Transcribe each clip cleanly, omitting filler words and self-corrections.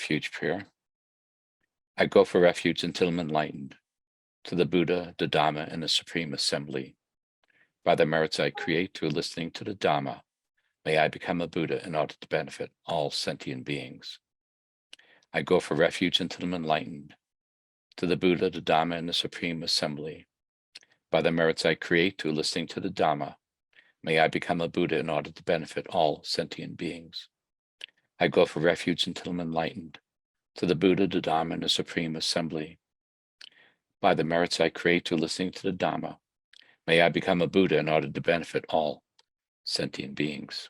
refuge prayer. I go for refuge until I'm enlightened, to the Buddha, the Dhamma, and the Supreme Assembly. By the merits I create through listening to the Dhamma, may I become a Buddha in order to benefit all sentient beings. I go for refuge until I'm enlightened, to the Buddha, the Dhamma, and the Supreme Assembly. By the merits I create through listening to the Dhamma, may I become a Buddha in order to benefit all sentient beings. I go for refuge until I'm enlightened, to the Buddha, the Dhamma, and the Supreme Assembly. By the merits I create through listening to the Dhamma, may I become a Buddha in order to benefit all sentient beings.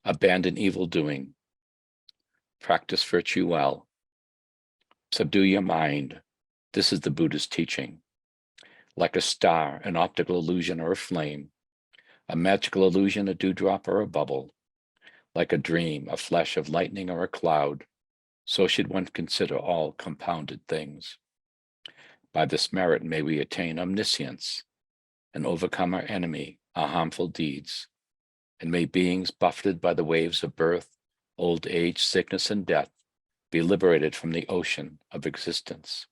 Abandon evil doing. Practice virtue well. Subdue your mind. This is the Buddha's teaching. Like a star, an optical illusion, or a flame, a magical illusion, a dewdrop, or a bubble, like a dream, a flash of lightning, or a cloud, so should one consider all compounded things. By this merit may we attain omniscience and overcome our enemy, our harmful deeds, and may beings buffeted by the waves of birth, old age, sickness, and death be liberated from the ocean of existence.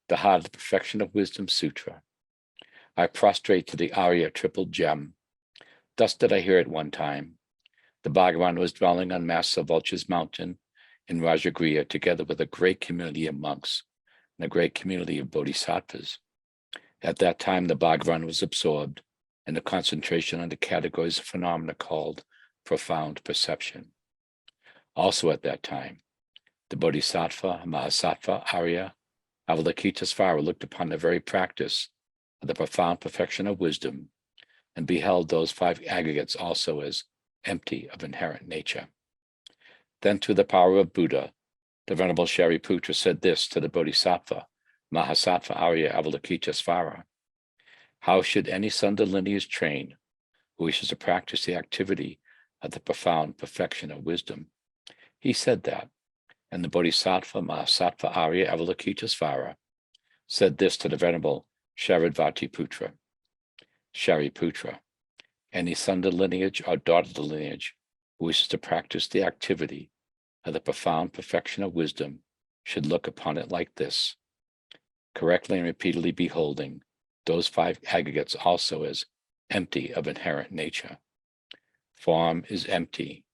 The Heart of the Perfection of Wisdom Sutra. I prostrate to the Arya triple gem. Thus did I hear at one time. The Bhagavan was dwelling on Master Vulture's mountain in Rajagriha together with a great community of monks and a great community of bodhisattvas. At that time, the Bhagavan was absorbed in the concentration on the categories of phenomena called profound perception. Also at that time, the Bodhisattva, Mahasattva, Arya, Avalokitesvara looked upon the very practice of the profound perfection of wisdom and beheld those five aggregates also as empty of inherent nature. Then through the power of Buddha, the Venerable Shariputra said this to the Bodhisattva, Mahasattva, Arya, Avalokitesvara: how should any son to lineage train who wishes to practice the activity of the profound perfection of wisdom? He said that, and the Bodhisattva, Mahasattva, Arya, Avalokitesvara said this to the Venerable Sharadvatiputra: Shariputra, any son to lineage or daughter to lineage who wishes to practice the activity of the profound perfection of wisdom should look upon it like this, correctly and repeatedly beholding those five aggregates also as empty of inherent nature. Form is empty.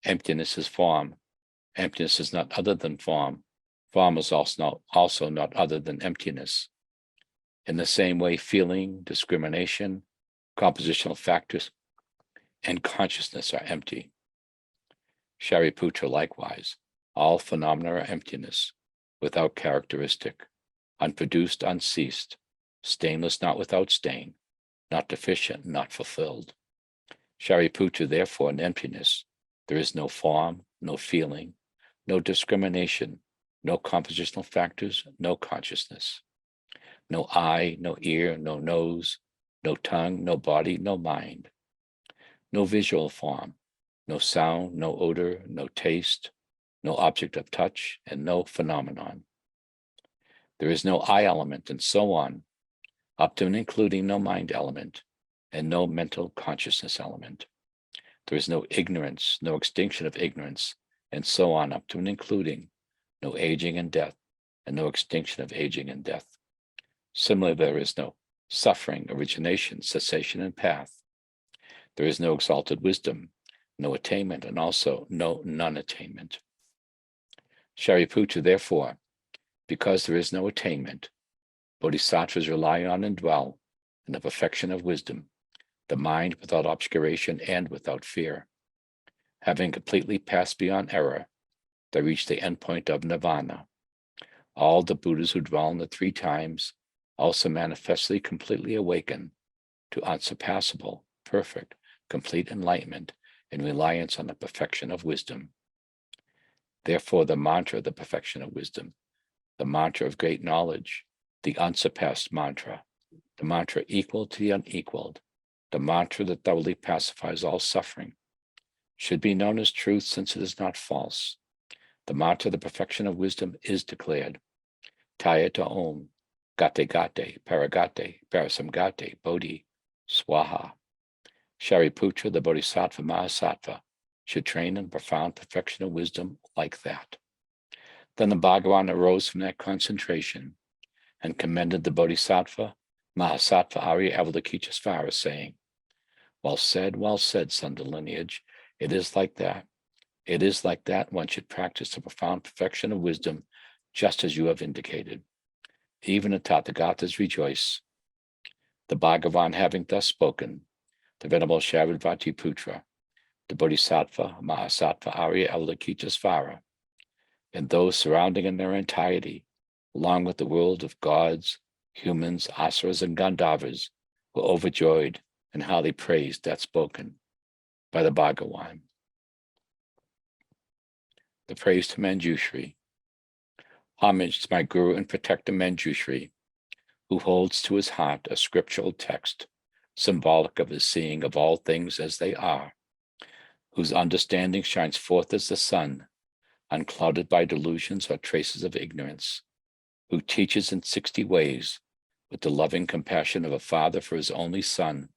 Emptiness is form. Emptiness is not other than form. Form is also not other than emptiness. In the same way, feeling, discrimination, compositional factors, and consciousness are empty. Shariputra, likewise, all phenomena are emptiness, without characteristic, unproduced, unceased, stainless, not without stain, not deficient, not fulfilled. Shariputra, therefore, in emptiness, there is no form, no feeling, no discrimination, no compositional factors, no consciousness, no eye, no ear, no nose, no tongue, no body, no mind, no visual form, no sound, no odor, no taste, no object of touch, and no phenomenon. There is no I element, and so on, up to and including no mind element, and no mental consciousness element. There is no ignorance, no extinction of ignorance, and so on, up to and including no aging and death, and no extinction of aging and death. Similarly, there is no suffering, origination, cessation, and path. There is no exalted wisdom, no attainment, and also no non-attainment. Shariputra, therefore, because there is no attainment, bodhisattvas rely on and dwell in the perfection of wisdom, the mind without obscuration and without fear. Having completely passed beyond error, they reach the endpoint of nirvana. All the Buddhas who dwell in the three times also manifestly completely awaken to unsurpassable, perfect, complete enlightenment in reliance on the perfection of wisdom. Therefore, the mantra of the perfection of wisdom, the mantra of great knowledge, the unsurpassed mantra, the mantra equal to the unequaled, the mantra that thoroughly pacifies all suffering, should be known as truth since it is not false. The mantra of the perfection of wisdom is declared. Tayata Om, Gate Gate, Paragate, Parasamgate, Bodhi, Swaha. Shariputra, the Bodhisattva Mahasattva, should train in profound perfection of wisdom like that. Then the Bhagavan arose from that concentration and commended the Bodhisattva, Mahasattva Arya Avalokitesvara, saying, well said, son of lineage. It is like that. It is like that one should practice the profound perfection of wisdom, just as you have indicated. Even the Tathagatas rejoice. The Bhagavan having thus spoken, the Venerable Sharadvati Putra, the Bodhisattva, Mahasattva Arya Avalokitesvara, and those surrounding in their entirety, along with the world of gods, humans, asuras, and Gandharvas, were overjoyed and highly praised that spoken by the Bhagavan. The praise to Manjushri. Homage to my Guru and Protector Manjushri, who holds to his heart a scriptural text, symbolic of his seeing of all things as they are, whose understanding shines forth as the sun, unclouded by delusions or traces of ignorance, who teaches in 60 ways, with the loving compassion of a father for his only son,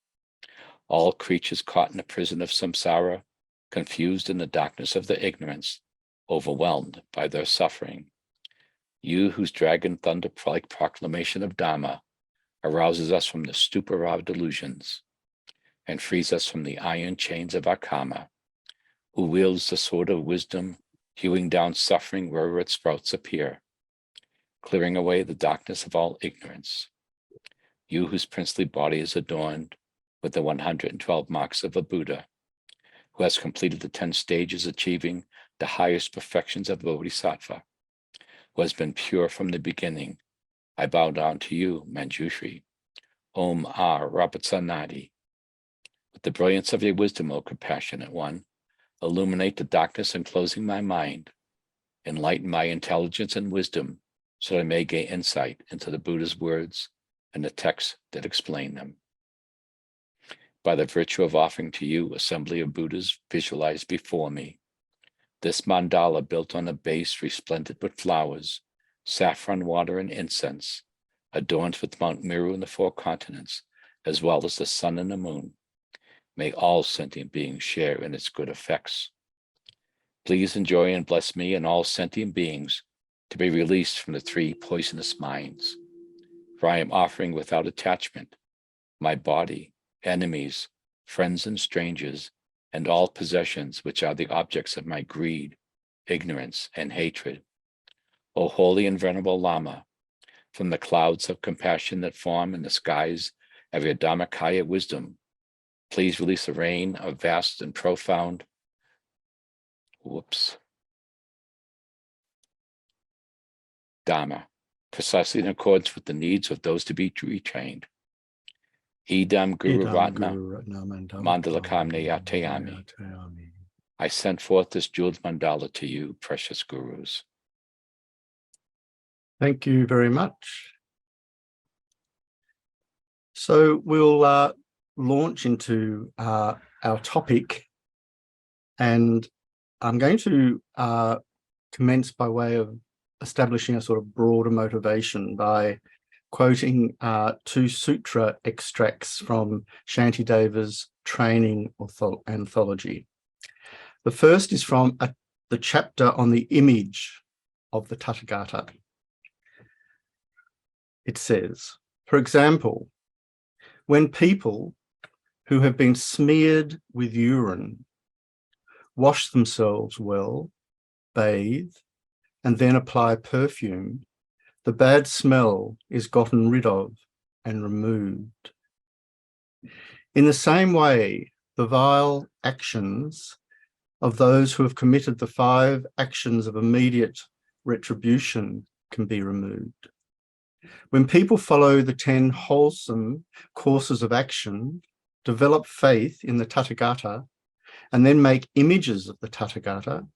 all creatures caught in a prison of samsara, confused in the darkness of their ignorance, overwhelmed by their suffering. You whose dragon thunder-like proclamation of Dhamma arouses us from the stupor of delusions and frees us from the iron chains of our karma, who wields the sword of wisdom, hewing down suffering wherever its sprouts appear, clearing away the darkness of all ignorance. You whose princely body is adorned with the 112 marks of a Buddha, who has completed the 10 stages achieving the highest perfections of Bodhisattva, who has been pure from the beginning, I bow down to you, Manjushri. Om Rapatsanadi. With the brilliance of your wisdom, O compassionate one, illuminate the darkness enclosing my mind, enlighten my intelligence and wisdom, so that I may gain insight into the Buddha's words and the texts that explain them. By the virtue of offering to you assembly of Buddhas visualized before me, this mandala built on a base resplendent with flowers, saffron water, and incense, adorned with Mount Meru and the 4 continents, as well as the sun and the moon, may all sentient beings share in its good effects. Please enjoy and bless me and all sentient beings to be released from the 3 poisonous minds. For I am offering without attachment my body, enemies, friends and strangers, and all possessions which are the objects of my greed, ignorance, and hatred. O holy and venerable Lama, from the clouds of compassion that form in the skies of your Dharmakaya wisdom, please release a rain of vast and profound Dharma, precisely in accordance with the needs of those to be retrained. Idam Guru Ratna Mandalakam Neyatayami. I send forth this jeweled mandala to you, precious gurus. Thank you very much. So we'll launch into our topic, and I'm going to commence by way of establishing a sort of broader motivation by quoting 2 sutra extracts from Shantideva's training anthology. The first is from the chapter on the image of the Tathagata. It says, for example, when people who have been smeared with urine wash themselves well, bathe, and then apply perfume, the bad smell is gotten rid of and removed. In the same way, the vile actions of those who have committed the 5 actions of immediate retribution can be removed. When people follow the 10 wholesome courses of action, develop faith in the Tathagata, and then make images of the Tathagata,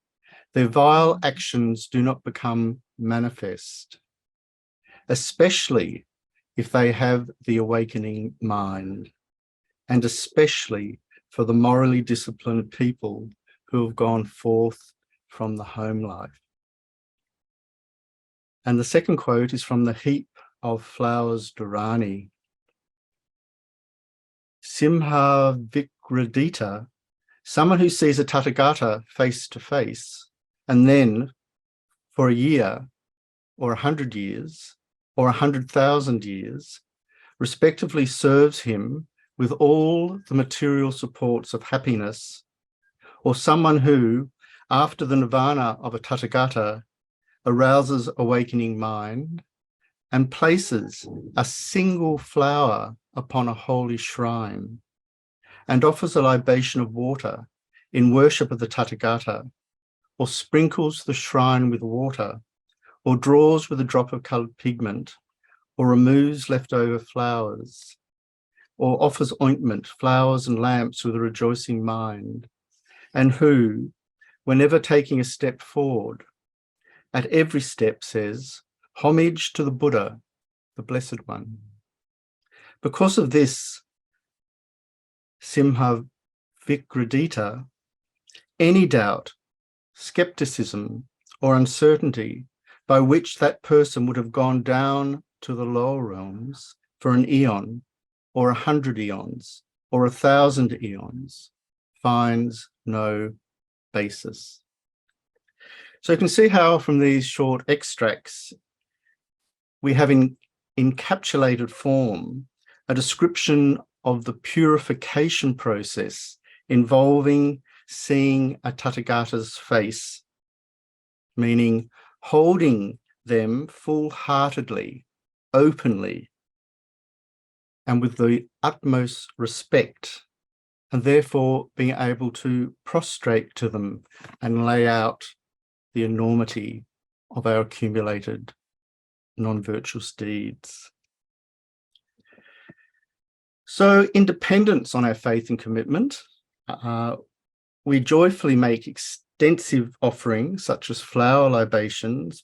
their vile actions do not become manifest, especially if they have the awakening mind, and especially for the morally disciplined people who have gone forth from the home life. And the second quote is from the heap of flowers Dharani. Simha Vikradita Someone who sees a Tathagata face to face and then for a year or 100 years or 100,000 years respectively serves him with all the material supports of happiness, or someone who, after the nirvana of a Tathagata, arouses awakening mind and places a single flower upon a holy shrine and offers a libation of water in worship of the Tathagata, or sprinkles the shrine with water, or draws with a drop of coloured pigment, or removes leftover flowers, or offers ointment, flowers and lamps with a rejoicing mind, and who, whenever taking a step forward, at every step says, homage to the Buddha, the Blessed One. Because of this Simha Vigradita, any doubt, skepticism, or uncertainty by which that person would have gone down to the lower realms for an eon, or 100 eons, or 1,000 eons, finds no basis. So you can see how from these short extracts, we have in encapsulated form a description of the purification process involving seeing a Tathagata's face, meaning holding them full-heartedly, openly, and with the utmost respect, and therefore being able to prostrate to them and lay out the enormity of our accumulated non-virtuous deeds. So in dependence on our faith and commitment, we joyfully make extensive offerings such as flower libations,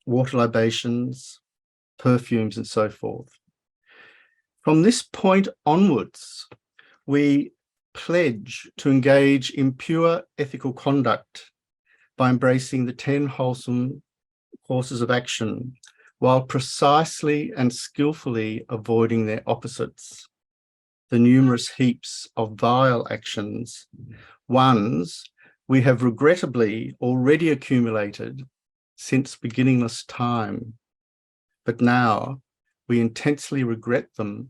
water libations, perfumes, and so forth. From this point onwards, we pledge to engage in pure ethical conduct by embracing the 10 wholesome courses of action, while precisely and skillfully avoiding their opposites, the numerous heaps of vile actions, ones we have regrettably already accumulated since beginningless time, but now we intensely regret them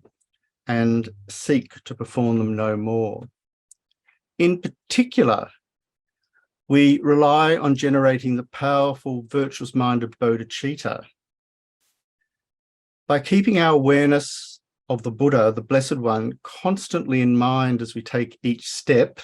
and seek to perform them no more. In particular, we rely on generating the powerful, virtuous mind of bodhicitta. By keeping our awareness of the Buddha, the Blessed One, constantly in mind as we take each step,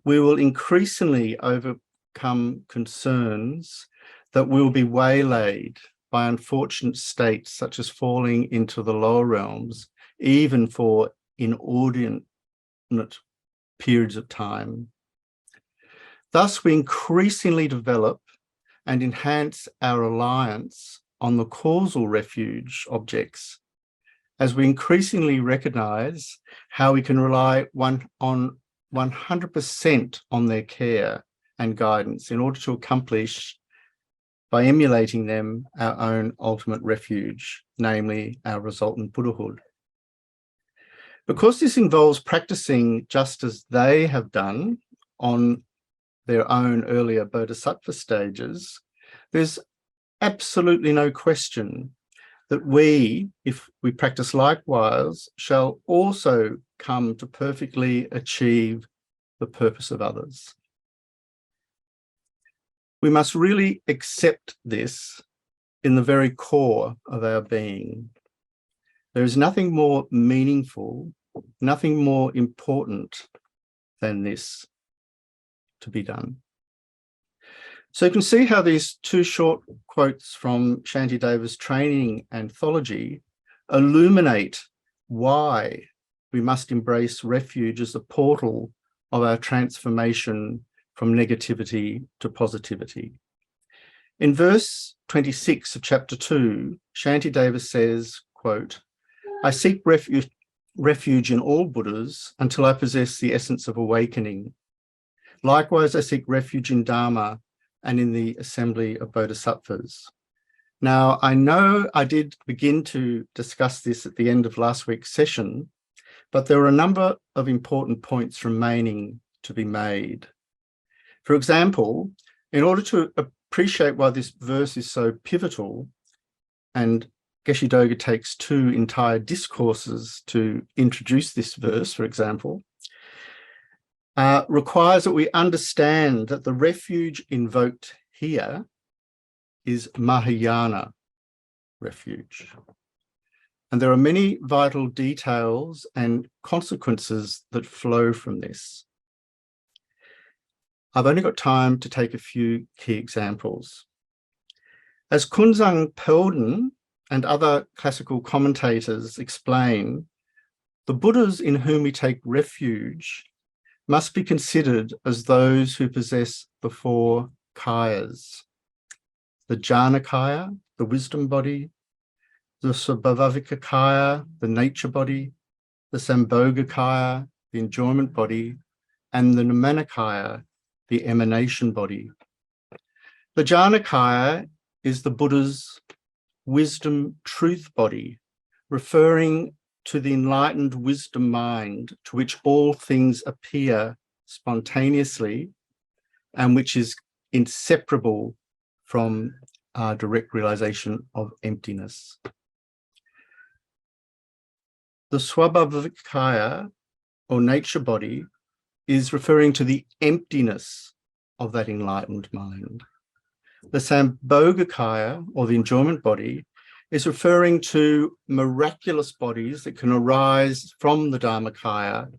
we will increasingly overcome concerns that we will be waylaid by unfortunate states such as falling into the lower realms, even for inordinate periods of time. Thus, we increasingly develop and enhance our reliance on the causal refuge objects, as we increasingly recognize how we can rely on 100% on their care and guidance in order to accomplish, by emulating them, our own ultimate refuge, namely our resultant Buddhahood. Because this involves practicing just as they have done on their own earlier Bodhisattva stages, there's absolutely no question that we, if we practice likewise, shall also come to perfectly achieve the purpose of others. We must really accept this in the very core of our being. There is nothing more meaningful, nothing more important than this to be done. So you can see how these two short quotes from Shantideva's training anthology illuminate why we must embrace refuge as the portal of our transformation from negativity to positivity. In verse 26 of chapter 2, Shantideva says, quote, "I seek refuge in all Buddhas until I possess the essence of awakening. Likewise, I seek refuge in Dharma and in the assembly of Bodhisattvas." Now, I know I did begin to discuss this at the end of last week's session, but there are a number of important points remaining to be made. For example, in order to appreciate why this verse is so pivotal, and Geshe Doga takes 2 entire discourses to introduce this verse, for example, requires that we understand that the refuge invoked here is Mahayana refuge. And there are many vital details and consequences that flow from this. I've only got time to take a few key examples. As Kunzang Pelden and other classical commentators explain, the Buddhas in whom we take refuge must be considered as those who possess the 4 kayas: the jhana kaya, the wisdom body; the svabhavika kaya, the nature body; the sambhoga kaya, the enjoyment body; and the nimmana kaya, the emanation body. The jhana kaya is the Buddha's wisdom truth body, referring to the enlightened wisdom mind to which all things appear spontaneously and which is inseparable from our direct realization of emptiness. The svabhavika or nature body is referring to the emptiness of that enlightened mind. The sambhoga or the enjoyment body is referring to miraculous bodies that can arise from the Dharmakaya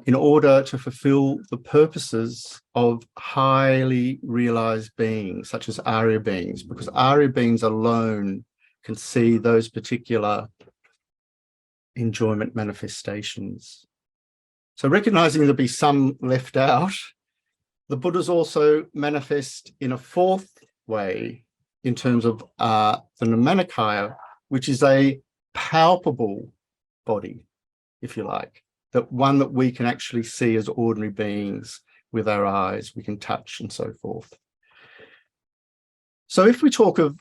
in order to fulfill the purposes of highly realized beings, such as Arya beings, because Arya beings alone can see those particular enjoyment manifestations. So recognizing there'll be some left out, the Buddhas also manifest in a 4th way in terms of the Nimmana, which is a palpable body, if you like, that one that we can actually see as ordinary beings with our eyes, we can touch and so forth. So if we talk of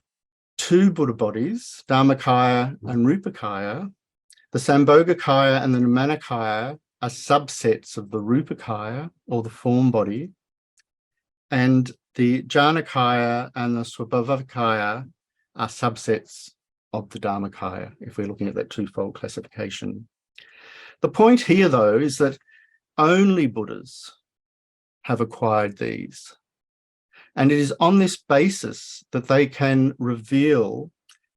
2 Buddha bodies, Dharmakaya and Rupakaya, the Sambhogakaya and the Nimmana are subsets of the Rupakaya, or the form body, and the Jhanakaya and the Svabhavika are subsets of the Dharmakaya, if we're looking at that 2-fold classification. The point here, though, is that only Buddhas have acquired these. And it is on this basis that they can reveal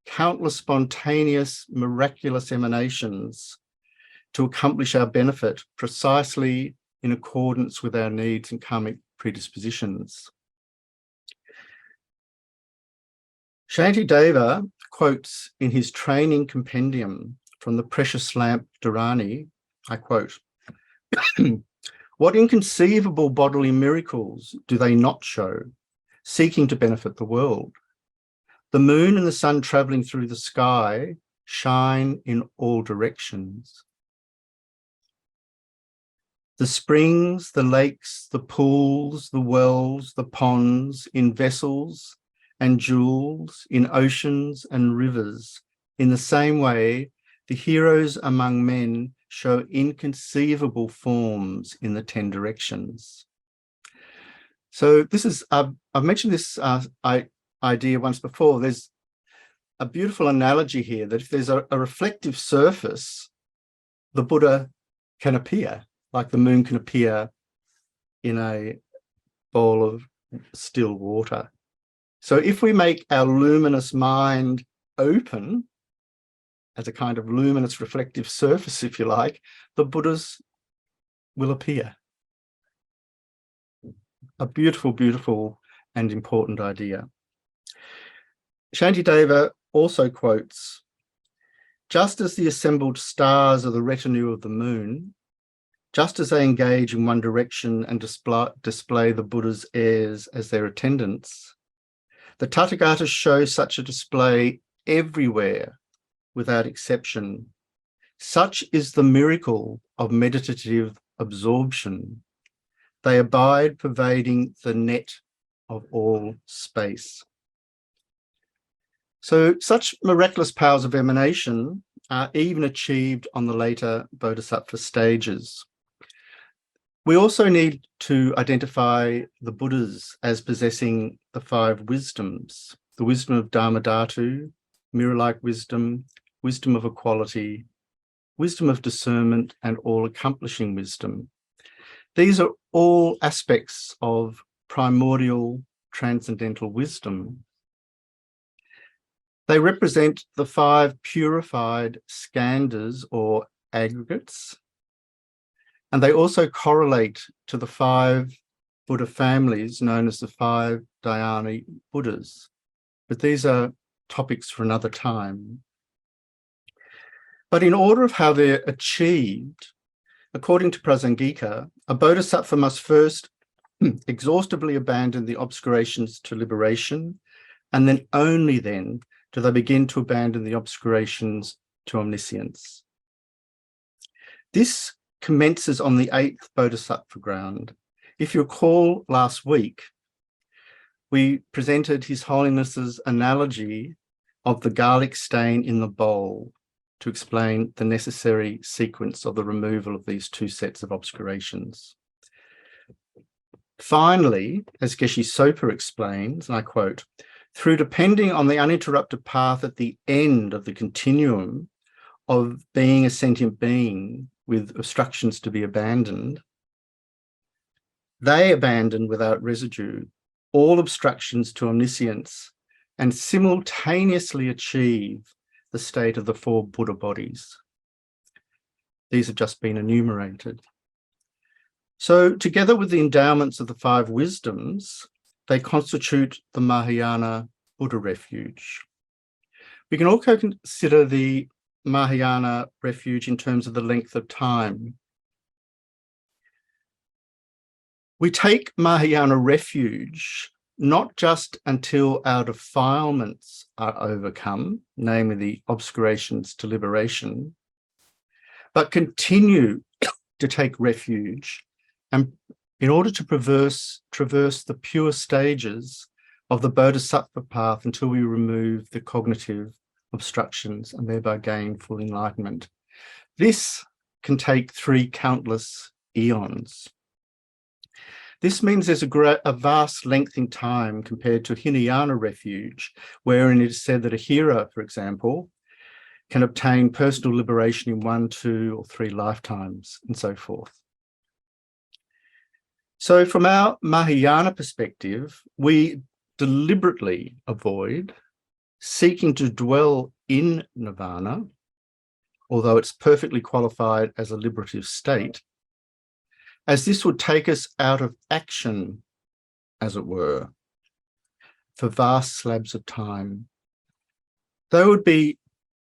countless spontaneous, miraculous emanations to accomplish our benefit precisely in accordance with our needs and karmic predispositions. Shantideva quotes in his training compendium from the Precious Lamp Dharani, I quote, "What inconceivable bodily miracles do they not show, seeking to benefit the world? The moon and the sun traveling through the sky shine in all directions. The springs, the lakes, the pools, the wells, the ponds, in vessels and jewels, in oceans and rivers, in the same way, the heroes among men show inconceivable forms in the 10 directions." So this is, I've mentioned this idea once before. There's a beautiful analogy here that if there's a reflective surface, the Buddha can appear, like the moon can appear in a bowl of still water. So if we make our luminous mind open as a kind of luminous reflective surface, if you like, the Buddhas will appear. A beautiful, beautiful and important idea. Shantideva also quotes, "Just as the assembled stars are the retinue of the moon, just as they engage in one direction and display the Buddha's heirs as their attendants, the Tathagatas show such a display everywhere without exception. Such is the miracle of meditative absorption. They abide pervading the net of all space." So such miraculous powers of emanation are even achieved on the later Bodhisattva stages. We also need to identify the Buddhas as possessing the 5 wisdoms: the wisdom of Dharmadhatu, mirror-like wisdom, wisdom of equality, wisdom of discernment, and all-accomplishing wisdom. These are all aspects of primordial transcendental wisdom. They represent the 5 purified skandhas or aggregates, and they also correlate to the 5 Buddha families known as the 5 Dhyani Buddhas. But these are topics for another time. But in order of how they're achieved, according to Prasangika, a bodhisattva must first exhaustively abandon the obscurations to liberation, and then only then do they begin to abandon the obscurations to omniscience. This commences on the 8th Bodhisattva ground. If you recall last week, we presented His Holiness's analogy of the garlic stain in the bowl to explain the necessary sequence of the removal of these 2 sets of obscurations. Finally, as Geshe Sopa explains, and I quote, "Through depending on the uninterrupted path at the end of the continuum of being a sentient being with obstructions to be abandoned, they abandon without residue all obstructions to omniscience and simultaneously achieve the state of the 4 Buddha bodies." These have just been enumerated. So together with the endowments of the 5 wisdoms, they constitute the Mahayana Buddha refuge. We can also consider the Mahayana refuge in terms of the length of time. We take Mahayana refuge not just until our defilements are overcome, namely the obscurations to liberation, but continue to take refuge and in order to traverse the pure stages of the Bodhisattva path until we remove the cognitive obstructions and thereby gain full enlightenment. This can take 3 countless eons. This means there's a vast length in time compared to Hinayana refuge, wherein it is said that a hero, for example, can obtain personal liberation in 1, 2, or 3 lifetimes, and so forth. So from our Mahayana perspective, we deliberately avoid seeking to dwell in nirvana, although it's perfectly qualified as a liberative state, as this would take us out of action, as it were, for vast slabs of time. They would be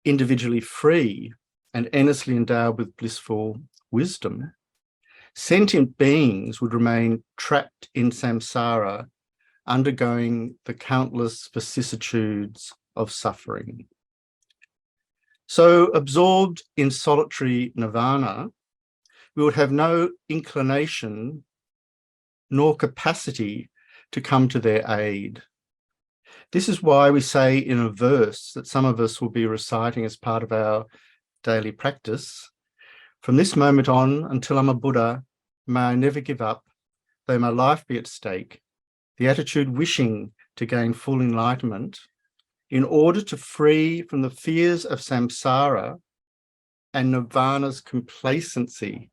individually free and endlessly endowed with blissful wisdom. Sentient beings would remain trapped in samsara, undergoing the countless vicissitudes of suffering. So absorbed in solitary nirvana, we would have no inclination nor capacity to come to their aid. This is why we say in a verse that some of us will be reciting as part of our daily practice, "From this moment on until I'm a Buddha, may I never give up, though my life be at stake, the attitude wishing to gain full enlightenment in order to free from the fears of samsara and nirvana's complacency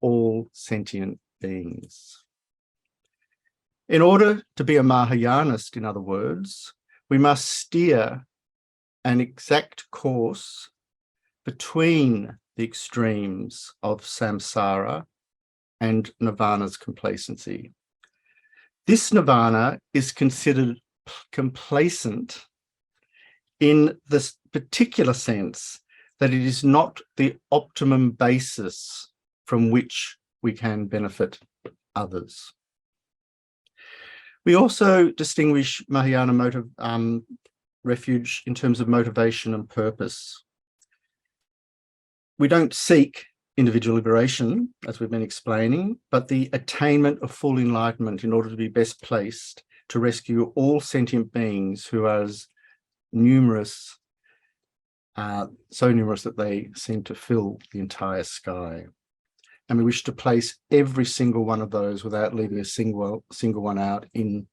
all sentient beings." In order to be a Mahayanist, in other words, we must steer an exact course between the extremes of samsara and nirvana's complacency. This nirvana is considered complacent in this particular sense that it is not the optimum basis from which we can benefit others. We also distinguish Mahayana refuge in terms of motivation and purpose. We don't seek individual liberation, as we've been explaining, but the attainment of full enlightenment in order to be best placed to rescue all sentient beings who are as numerous, so numerous that they seem to fill the entire sky. and we wish to place every single one of those without leaving a single one out into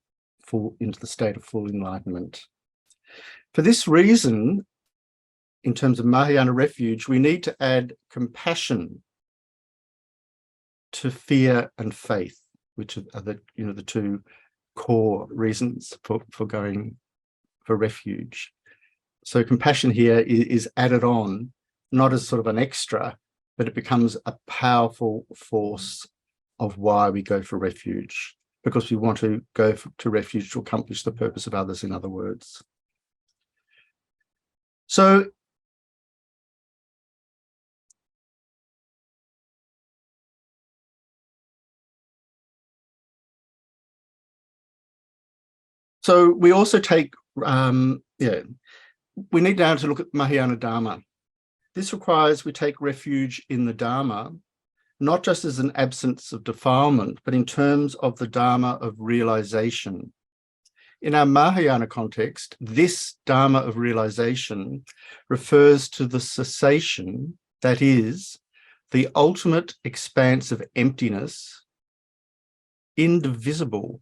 the state of full enlightenment. For this reason, in terms of Mahayana refuge, we need to add compassion to fear and faith, which are the two core reasons for going for refuge. So compassion here is added on, not as sort of an extra, but it becomes a powerful force of why we go for refuge, because we want to go to refuge to accomplish the purpose of others, in other words. So we also take, we need now to look at Mahayana Dharma. This requires we take refuge in the Dharma, not just as an absence of defilement, but in terms of the Dharma of realization. In our Mahayana context, this Dharma of realization refers to the cessation, that is, the ultimate expanse of emptiness, indivisible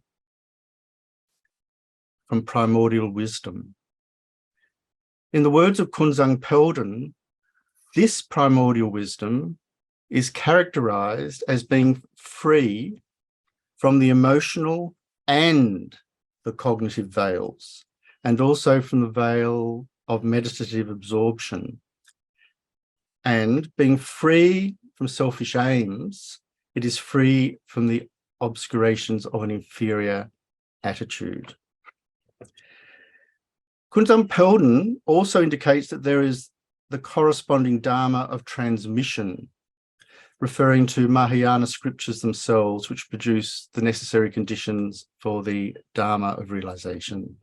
from primordial wisdom. In the words of Kunzang Pelden, this primordial wisdom is characterized as being free from the emotional and the cognitive veils, and also from the veil of meditative absorption. And being free from selfish aims, it is free from the obscurations of an inferior attitude. Kunzang Pelden also indicates that there is the corresponding Dharma of transmission, referring to Mahayana scriptures themselves, which produce the necessary conditions for the Dharma of realization.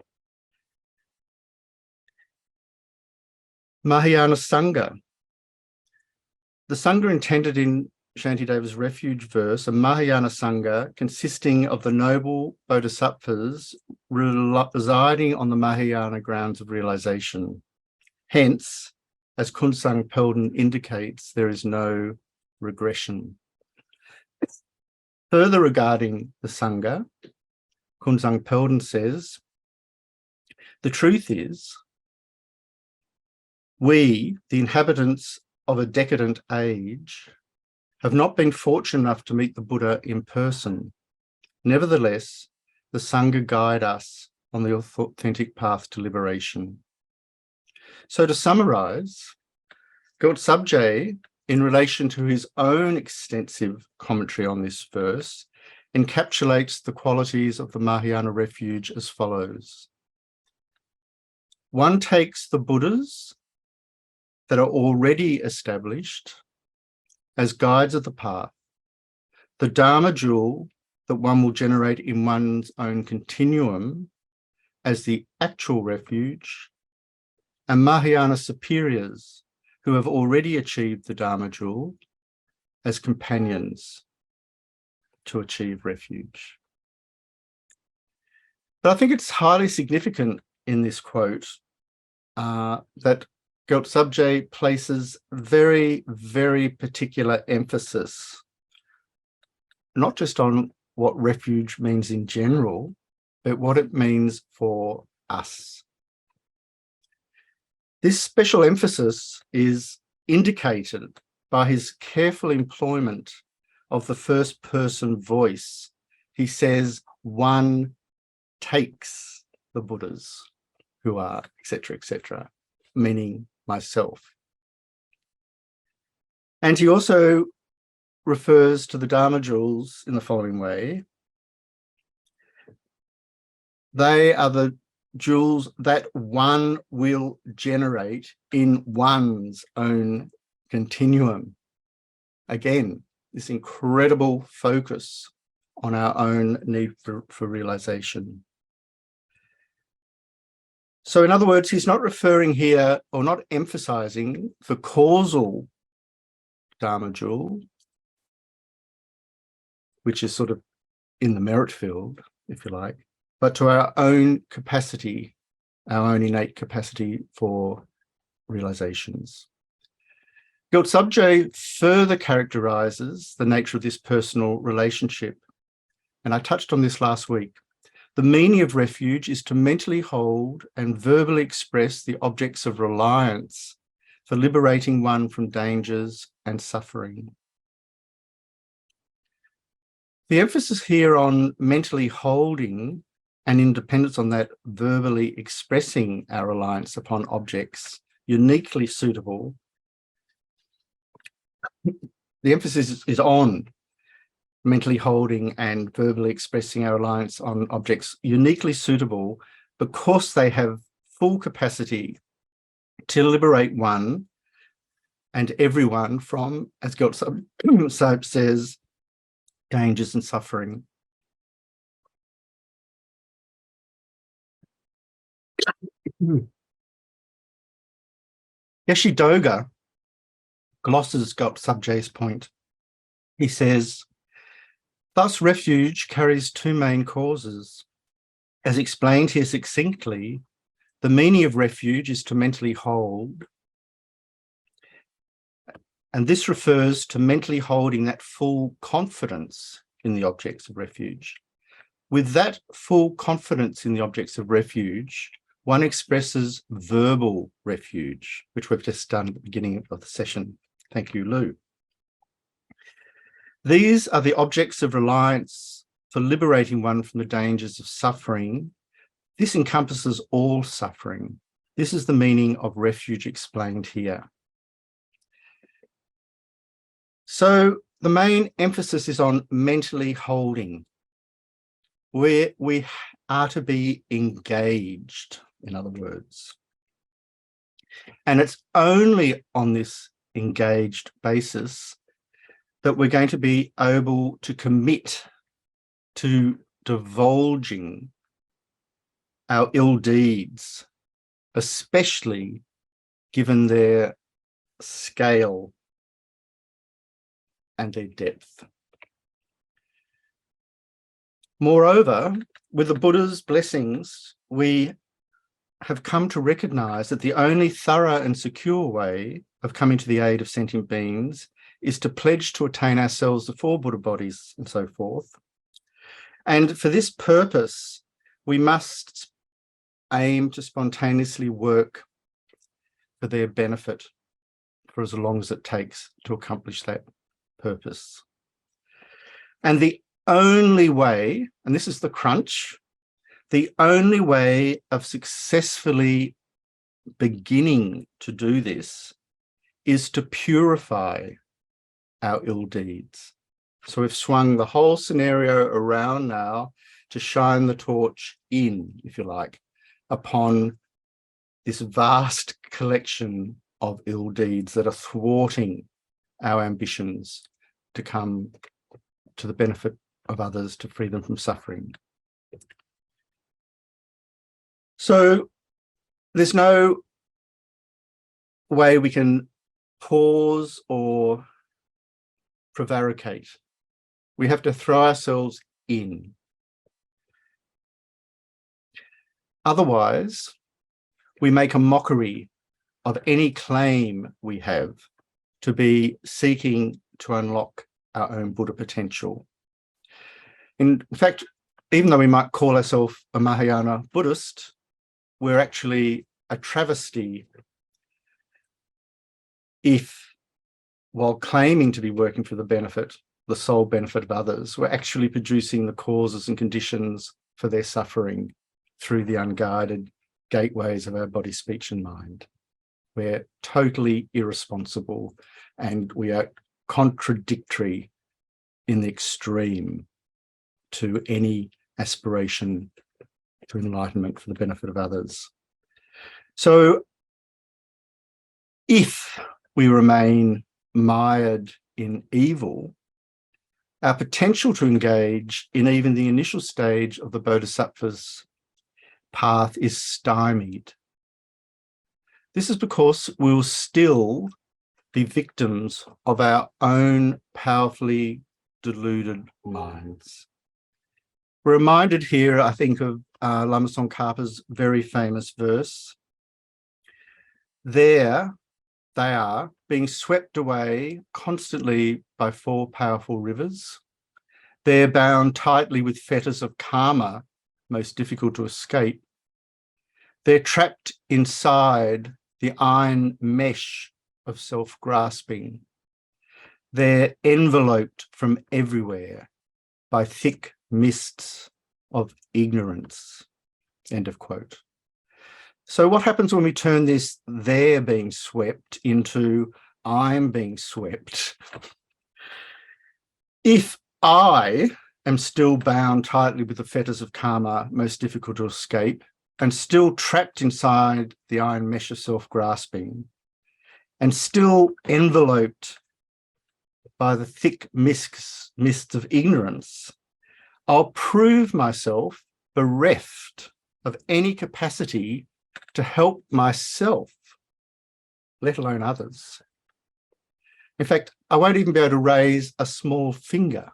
Mahayana Sangha. The Sangha intended in Shantideva's refuge verse, a Mahayana Sangha consisting of the noble Bodhisattvas residing on the Mahayana grounds of realization. Hence, as Kunzang Pelden indicates, there is no regression. Further regarding the Sangha, Kunzang Pelden says, the truth is, we, the inhabitants of a decadent age, have not been fortunate enough to meet the Buddha in person. Nevertheless, the Sangha guide us on the authentic path to liberation. So to summarize, Gyaltsabje, in relation to his own extensive commentary on this verse, encapsulates the qualities of the Mahayana refuge as follows. One takes the Buddhas that are already established as guides of the path, the Dharma jewel that one will generate in one's own continuum as the actual refuge, and Mahayana superiors who have already achieved the Dharma jewel as companions to achieve refuge. But I think it's highly significant in this quote that Gyaltsabje places very, very particular emphasis, not just on what refuge means in general, but what it means for us. This special emphasis is indicated by his careful employment of the first person voice. He says, one takes the Buddhas who are, etc., meaning myself. And he also refers to the Dharma jewels in the following way. They are the jewels that one will generate in one's own continuum. Again, this incredible focus on our own need for realization. So in other words, he's not referring here or not emphasizing the causal Dharma jewel, which is sort of in the merit field, if you like, but to our own capacity, our own innate capacity for realizations. Gyaltsabje further characterizes the nature of this personal relationship. And I touched on this last week. The meaning of refuge is to mentally hold and verbally express the objects of reliance for liberating one from dangers and suffering. The emphasis here on mentally holding and independence on that verbally expressing our reliance upon objects uniquely suitable. The emphasis is on mentally holding and verbally expressing our reliance on objects uniquely suitable because they have full capacity to liberate one and everyone from, as Gyaltsab says, dangers and suffering. Geshe Doga glosses Gyaltsabje's point. He says, thus refuge carries two main causes. As explained here succinctly, the meaning of refuge is to mentally hold, and this refers to mentally holding that full confidence in the objects of refuge. With that full confidence in the objects of refuge, one expresses verbal refuge, which we've just done at the beginning of the session. Thank you, Lou. These are the objects of reliance for liberating one from the dangers of suffering. This encompasses all suffering. This is the meaning of refuge explained here. So the main emphasis is on mentally holding, where we are to be engaged, in other words. And it's only on this engaged basis that we're going to be able to commit to divulging our ill deeds, especially given their scale and their depth. Moreover, with the Buddha's blessings, we have come to recognize that the only thorough and secure way of coming to the aid of sentient beings is to pledge to attain ourselves the four Buddha bodies and so forth. And for this purpose, we must aim to spontaneously work for their benefit for as long as it takes to accomplish that purpose. And the only way, and this is the crunch, the only way of successfully beginning to do this is to purify our ill deeds. So we've swung the whole scenario around now to shine the torch in, if you like, upon this vast collection of ill deeds that are thwarting our ambitions to come to the benefit of others, to free them from suffering. So there's no way we can pause or prevaricate. We have to throw ourselves in. Otherwise, we make a mockery of any claim we have to be seeking to unlock our own Buddha potential. In fact, even though we might call ourselves a Mahayana Buddhist, we're actually a travesty if, while claiming to be working for the sole benefit of others, we're actually producing the causes and conditions for their suffering through the unguided gateways of our body, speech, and mind. We're totally irresponsible, and we are contradictory in the extreme to any aspiration to enlightenment for the benefit of others. So if we remain mired in evil, our potential to engage in even the initial stage of the Bodhisattva's path is stymied. This is because we will still be victims of our own powerfully deluded minds. We're reminded here, I think, of Lama Tsongkhapa's very famous verse. There they are, being swept away constantly by 4 powerful rivers. They're bound tightly with fetters of karma, most difficult to escape. They're trapped inside the iron mesh of self-grasping. They're enveloped from everywhere by thick mists of ignorance. End of quote. So what happens when we turn this "they're being swept" into "I'm being swept"? If I am still bound tightly with the fetters of karma, most difficult to escape, and still trapped inside the iron mesh of self-grasping, and still enveloped by the thick mists of ignorance, I'll prove myself bereft of any capacity to help myself, let alone others. In fact, I won't even be able to raise a small finger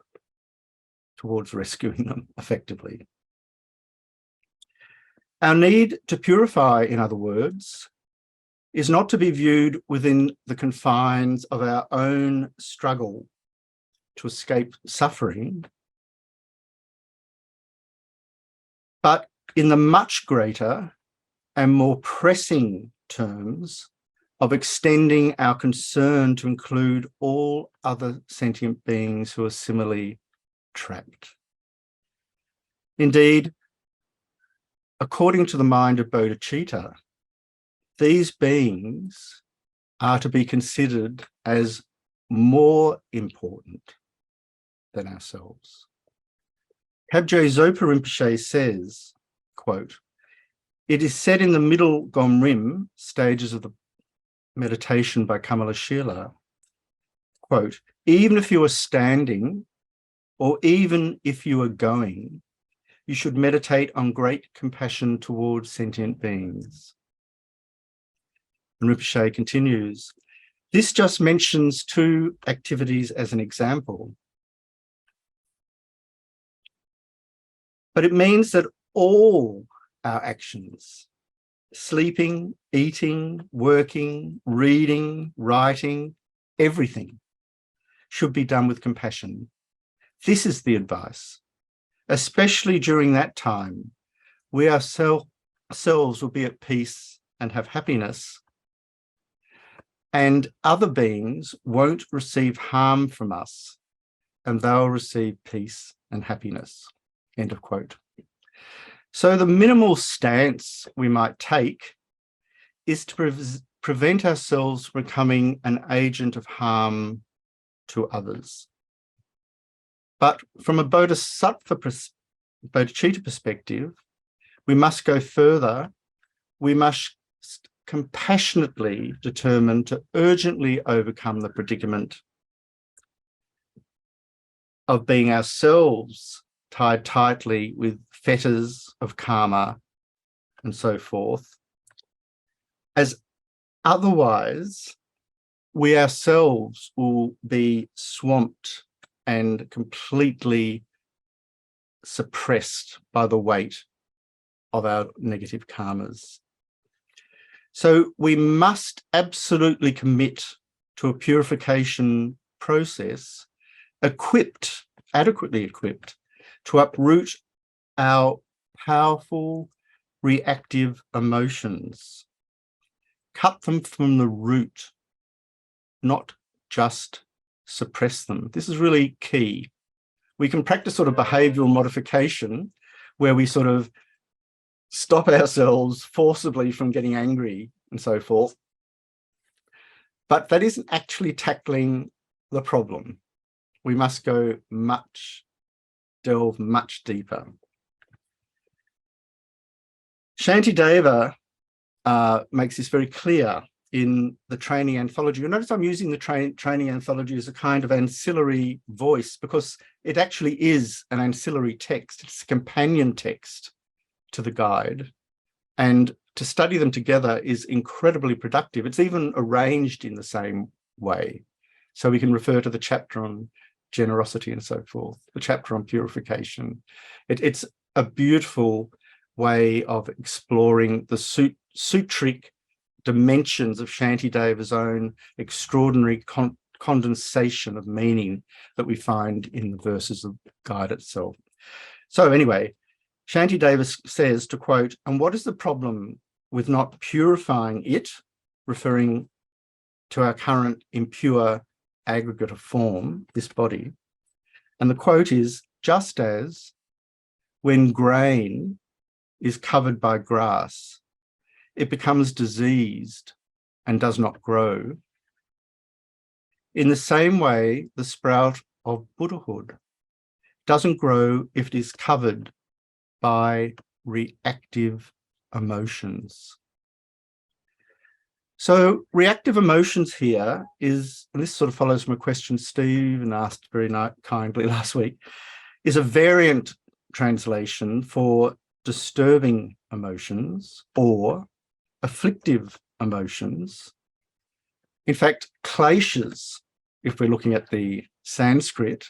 towards rescuing them effectively. Our need to purify, in other words, is not to be viewed within the confines of our own struggle to escape suffering, but in the much greater and more pressing terms of extending our concern to include all other sentient beings who are similarly trapped. Indeed, according to the mind of Bodhisattva, these beings are to be considered as more important than ourselves. Kabje Zopa Rinpoche says, quote, "It is said in the middle Gomrim stages of the meditation by Kamala Shila, quote, even if you are standing or even if you are going, you should meditate on great compassion towards sentient beings." And Rinpoche continues, "This just mentions 2 activities as an example, but it means that all our actions, sleeping, eating, working, reading, writing, everything should be done with compassion. This is the advice. Especially during that time, we ourselves will be at peace and have happiness, and other beings won't receive harm from us, and they'll receive peace and happiness." End of quote. So the minimal stance we might take is to prevent ourselves from becoming an agent of harm to others. But from a Bodhisattva perspective, we must go further. We must compassionately determine to urgently overcome the predicament of being ourselves tied tightly with fetters of karma and so forth, as otherwise we ourselves will be swamped and completely suppressed by the weight of our negative karmas. So we must absolutely commit to a purification process adequately equipped to uproot our powerful reactive emotions, cut them from the root, not just suppress them. This is really key. We can practice sort of behavioral modification where we sort of stop ourselves forcibly from getting angry and so forth, but that isn't actually tackling the problem. We must delve much deeper. Shantideva makes this very clear in the training anthology. You'll notice I'm using the training anthology as a kind of ancillary voice because it actually is an ancillary text. It's a companion text to the guide. And to study them together is incredibly productive. It's even arranged in the same way. So we can refer to the chapter on generosity and so forth, the chapter on purification. It's a beautiful way of exploring the sutric dimensions of Shantideva's own extraordinary condensation of meaning that we find in the verses of the guide itself. So anyway, Shantideva says, to quote, "And what is the problem with not purifying it," referring to our current impure aggregate of form, this body? And the quote is, "Just as when grain is covered by grass, it becomes diseased and does not grow. In the same way, the sprout of Buddhahood doesn't grow if it is covered by reactive emotions." So reactive emotions here is, and this sort of follows from a question Stephen asked very kindly last week, is a variant translation for disturbing emotions or afflictive emotions. In fact, kleshas, if we're looking at the Sanskrit,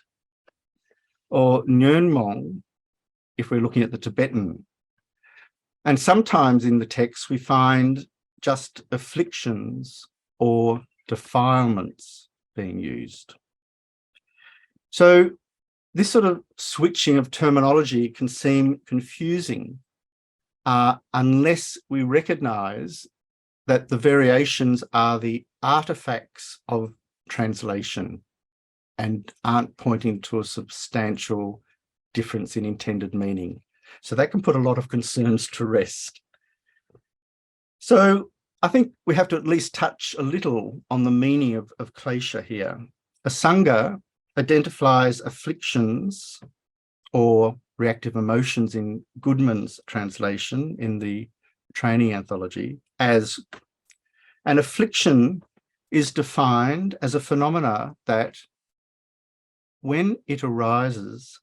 or nyönmong, if we're looking at the Tibetan. And sometimes in the text, we find just afflictions or defilements being used. So this sort of switching of terminology can seem confusing unless we recognize that the variations are the artifacts of translation and aren't pointing to a substantial difference in intended meaning. So that can put a lot of concerns to rest. So I think we have to at least touch a little on the meaning of klesha here. A sangha identifies afflictions or reactive emotions in Goodman's translation in the training anthology as an affliction is defined as a phenomena that, when it arises,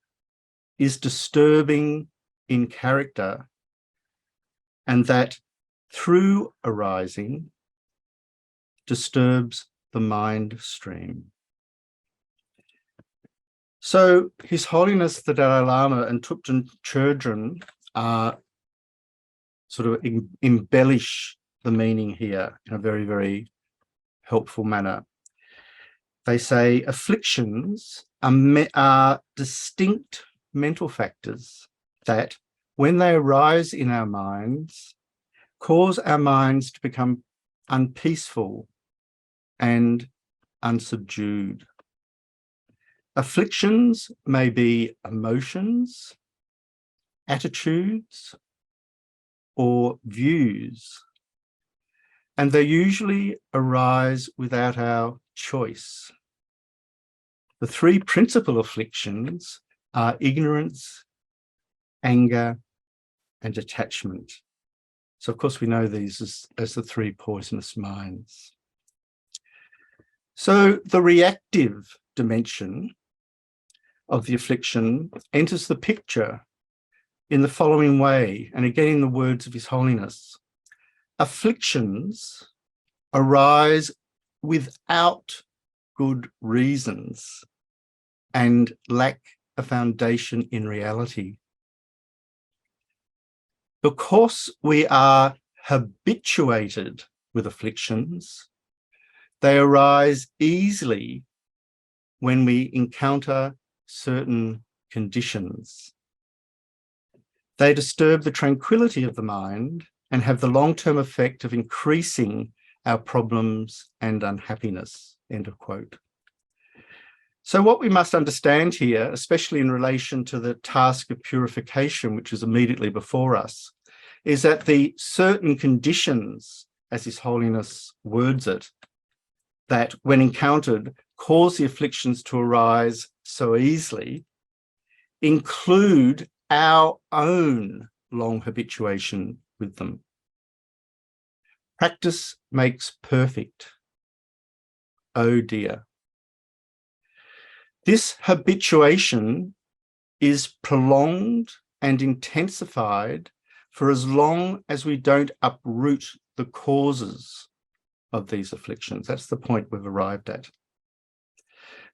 is disturbing in character, and that through arising disturbs the mind stream. So His Holiness the Dalai Lama and Thupten Chodron sort of embellish the meaning here in a very, very helpful manner. They say afflictions are distinct mental factors that, when they arise in our minds, cause our minds to become unpeaceful and unsubdued. Afflictions may be emotions, attitudes, or views, and they usually arise without our choice. The three principal afflictions are ignorance, anger, and attachment. So, of course, we know these as the three poisonous minds. So the reactive dimension of the affliction enters the picture in the following way, and again in the words of His Holiness. Afflictions arise without good reasons and lack a foundation in reality. Because we are habituated with afflictions, they arise easily when we encounter certain conditions. They disturb the tranquility of the mind and have the long-term effect of increasing our problems and unhappiness, end of quote. So what we must understand here, especially in relation to the task of purification, which is immediately before us, is that the certain conditions, as His Holiness words it, that when encountered cause the afflictions to arise so easily, include our own long habituation with them. Practice makes perfect. Oh dear. This habituation is prolonged and intensified for as long as we don't uproot the causes of these afflictions. That's the point we've arrived at.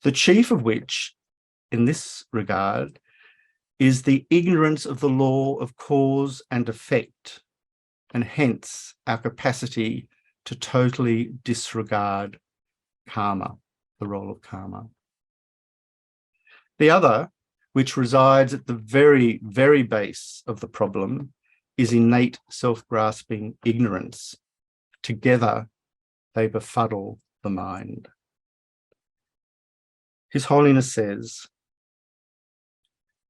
The chief of which, in this regard, is the ignorance of the law of cause and effect, and hence our capacity to totally disregard karma, the role of karma. The other, which resides at the very, very base of the problem, is innate self-grasping ignorance. Together, they befuddle the mind. His Holiness says,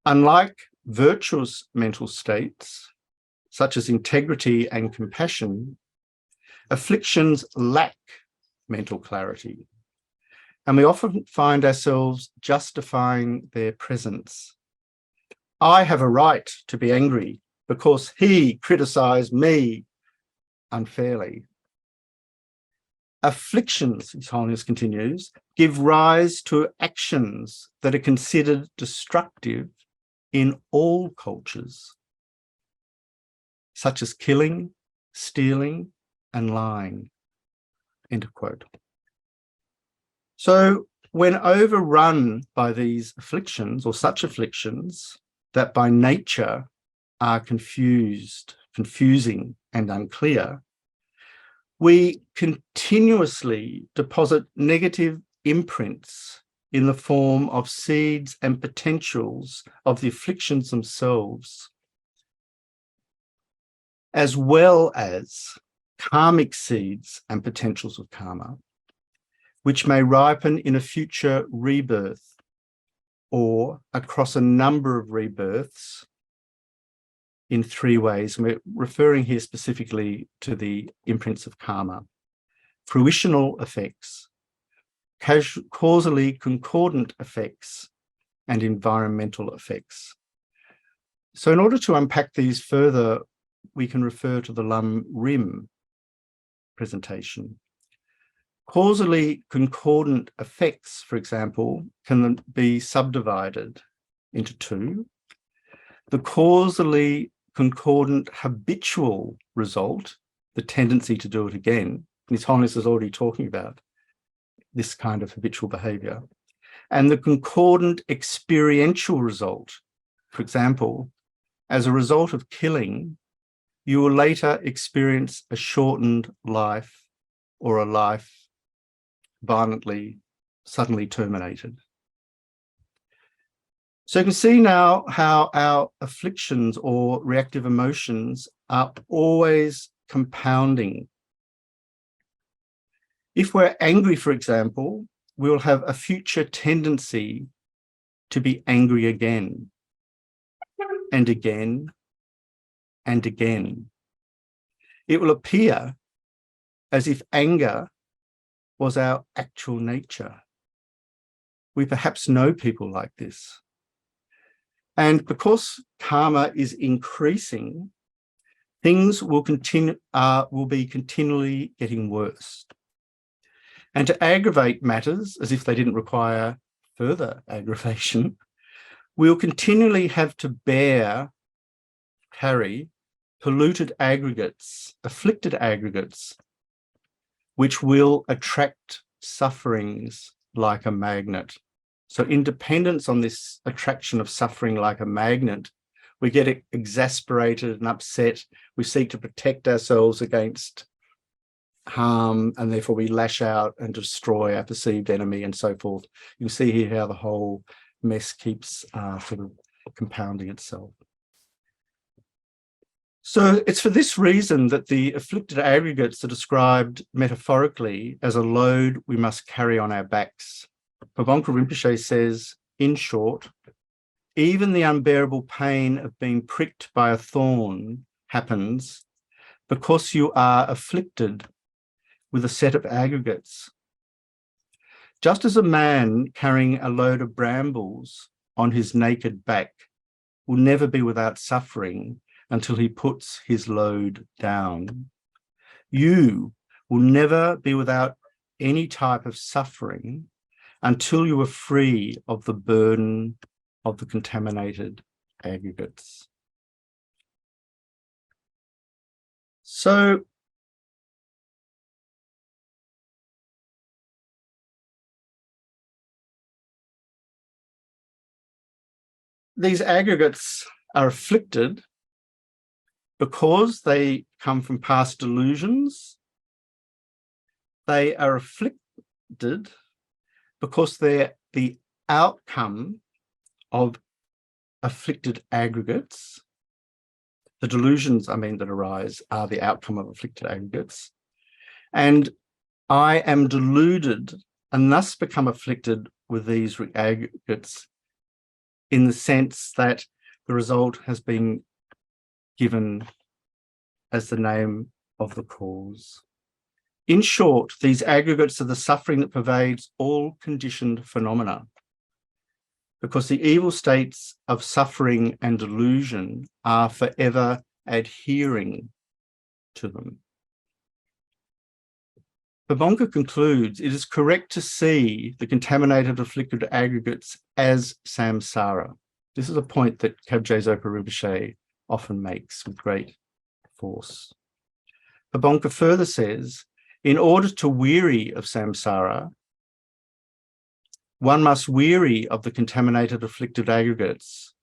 unlike virtuous mental states, such as integrity and compassion, afflictions lack mental clarity, and we often find ourselves justifying their presence. I have a right to be angry because he criticized me unfairly. Afflictions, His Holiness continues, give rise to actions that are considered destructive in all cultures, such as killing, stealing, and lying. End of quote. So when overrun by these afflictions, or such afflictions that by nature are confusing and unclear, we continuously deposit negative imprints in the form of seeds and potentials of the afflictions themselves, as well as karmic seeds and potentials of karma, which may ripen in a future rebirth or across a number of rebirths in three ways. And we're referring here specifically to the imprints of karma: fruitional effects, causally concordant effects, and environmental effects. So in order to unpack these further, we can refer to the Lam Rim presentation. Causally concordant effects, for example, can be subdivided into two. The causally concordant habitual result, the tendency to do it again, and His Holiness is already talking about this kind of habitual behavior, and the concordant experiential result. For example, as a result of killing, you will later experience a shortened life or a life violently, suddenly terminated. So you can see now how our afflictions or reactive emotions are always compounding. If we're angry, for example, we will have a future tendency to be angry again and again and again. It will appear as if anger was our actual nature. We perhaps know people like this. And because karma is increasing, things will be continually getting worse. And to aggravate matters, as if they didn't require further aggravation, we'll continually have to carry polluted aggregates, afflicted aggregates, which will attract sufferings like a magnet. So in dependence on this attraction of suffering like a magnet, we get exasperated and upset. We seek to protect ourselves against harm, and therefore we lash out and destroy our perceived enemy and so forth. You can see here how the whole mess keeps sort of compounding itself. So it's for this reason that the afflicted aggregates are described metaphorically as a load we must carry on our backs. Pabongka Rinpoche says, in short, even the unbearable pain of being pricked by a thorn happens because you are afflicted with a set of aggregates. Just as a man carrying a load of brambles on his naked back will never be without suffering until he puts his load down, you will never be without any type of suffering until you are free of the burden of the contaminated aggregates. So these aggregates are afflicted because they come from past delusions they are afflicted because they're the outcome of afflicted aggregates. The delusions, that arise are the outcome of afflicted aggregates. And I am deluded and thus become afflicted with these aggregates in the sense that the result has been given as the name of the cause. In short, these aggregates are the suffering that pervades all conditioned phenomena, because the evil states of suffering and delusion are forever adhering to them. Babonka concludes, it is correct to see the contaminated afflicted aggregates as samsara. This is a point that Kabje Zopa Rinpoche often makes with great force. Babonka further says, in order to weary of samsara, one must weary of the contaminated afflicted aggregates.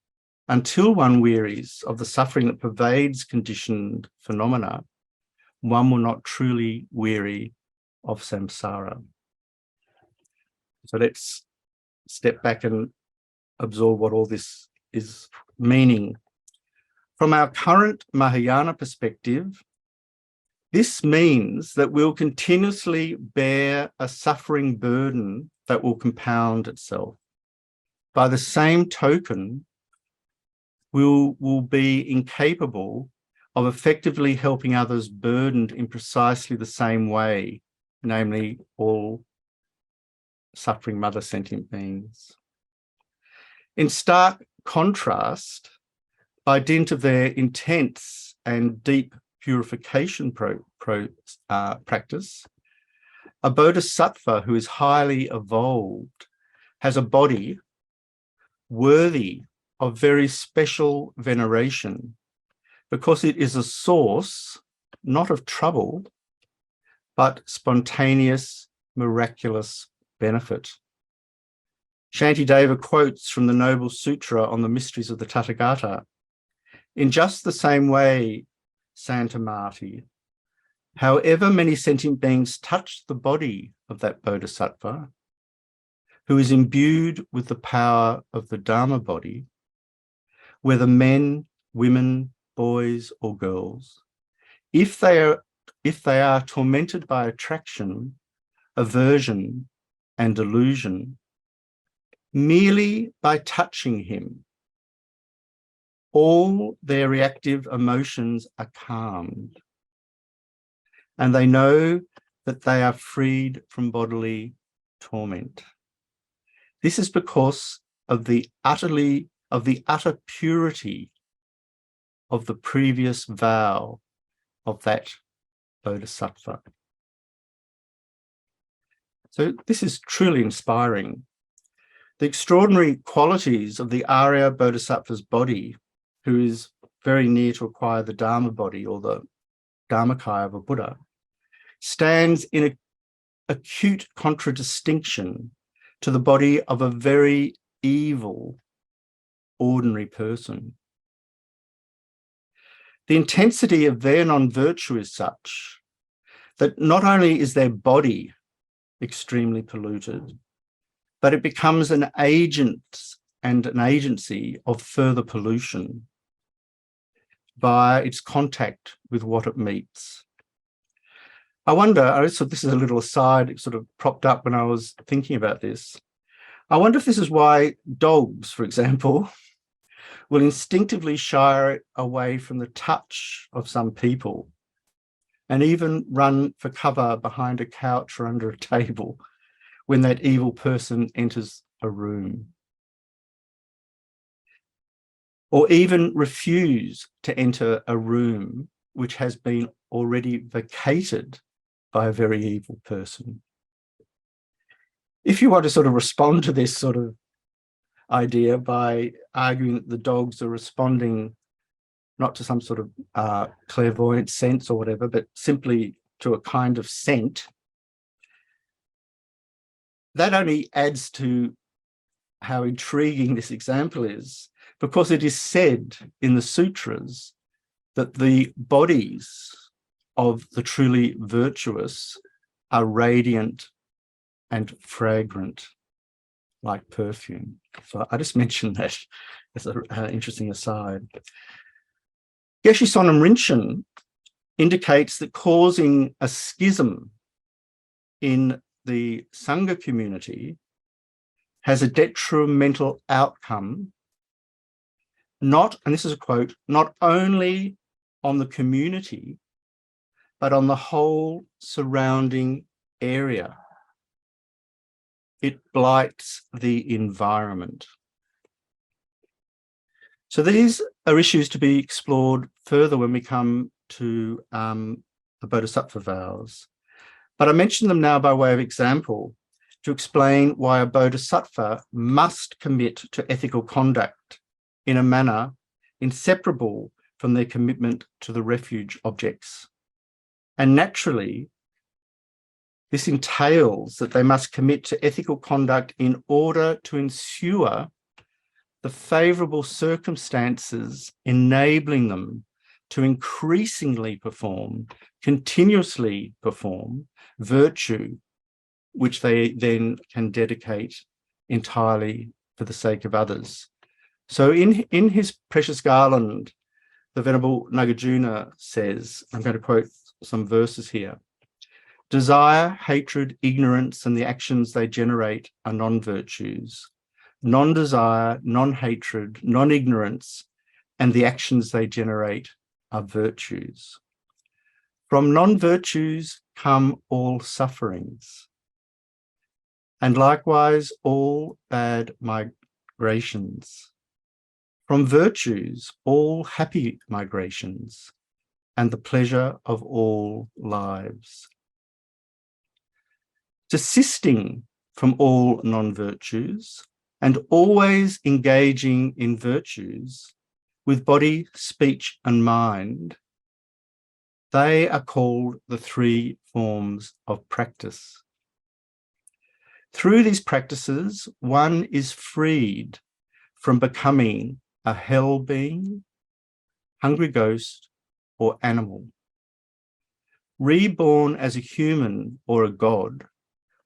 Until one wearies of the suffering that pervades conditioned phenomena, one will not truly weary of samsara. So let's step back and absorb what all this is meaning. From our current Mahayana perspective, this means that we'll continuously bear a suffering burden that will compound itself. By the same token, we'll be incapable of effectively helping others burdened in precisely the same way, namely all suffering mother sentient beings. In stark contrast, by dint of their intense and deep purification practice, a bodhisattva who is highly evolved has a body worthy of very special veneration, because it is a source not of trouble, but spontaneous, miraculous benefit. Shantideva quotes from the Noble Sutra on the mysteries of the Tathagata. In just the same way, Santa Marti, however many sentient beings touch the body of that bodhisattva, who is imbued with the power of the Dharma body, whether men, women, boys, or girls, if they are tormented by attraction, aversion, and delusion, merely by touching him, all their reactive emotions are calmed, and they know that they are freed from bodily torment. This is because of the utter purity of the previous vow of that bodhisattva. So this is truly inspiring. The extraordinary qualities of the Arya Bodhisattva's body, who is very near to acquire the Dharma body or the Dharmakaya of a Buddha, stands in an acute contradistinction to the body of a very evil, ordinary person. The intensity of their non-virtue is such that not only is their body extremely polluted, but it becomes an agent and an agency of further pollution by its contact with what it meets. I wonder, so this is a little aside, it sort of propped up when I was thinking about this. I wonder if this is why dogs, for example, will instinctively shy away from the touch of some people and even run for cover behind a couch or under a table when that evil person enters a room, or even refuse to enter a room which has been already vacated by a very evil person. If you want to sort of respond to this sort of idea by arguing that the dogs are responding not to some sort of clairvoyant sense or whatever, but simply to a kind of scent, that only adds to how intriguing this example is, because it is said in the sutras that the bodies of the truly virtuous are radiant and fragrant like perfume. So I just mentioned that as an interesting aside. Geshe Sonam Rinchen indicates that causing a schism in the Sangha community has a detrimental outcome, not, and this is a quote, not only on the community, but on the whole surrounding area. It blights the environment. So these are issues to be explored further when we come to the Bodhisattva vows. But I mention them now by way of example to explain why a Bodhisattva must commit to ethical conduct in a manner inseparable from their commitment to the refuge objects. And naturally, this entails that they must commit to ethical conduct in order to ensure the favourable circumstances enabling them to increasingly perform, continuously perform virtue, which they then can dedicate entirely for the sake of others. So in his Precious Garland, the Venerable Nagarjuna says, I'm going to quote some verses here: desire, hatred, ignorance, and the actions they generate are non-virtues. Non-desire, non-hatred, non-ignorance, and the actions they generate are virtues. From non-virtues come all sufferings, and likewise all bad migrations. From virtues, all happy migrations, and the pleasure of all lives. Desisting from all non-virtues and always engaging in virtues with body, speech, and mind, they are called the three forms of practice. Through these practices, one is freed from becoming a hell being, hungry ghost, or animal. Reborn as a human or a god,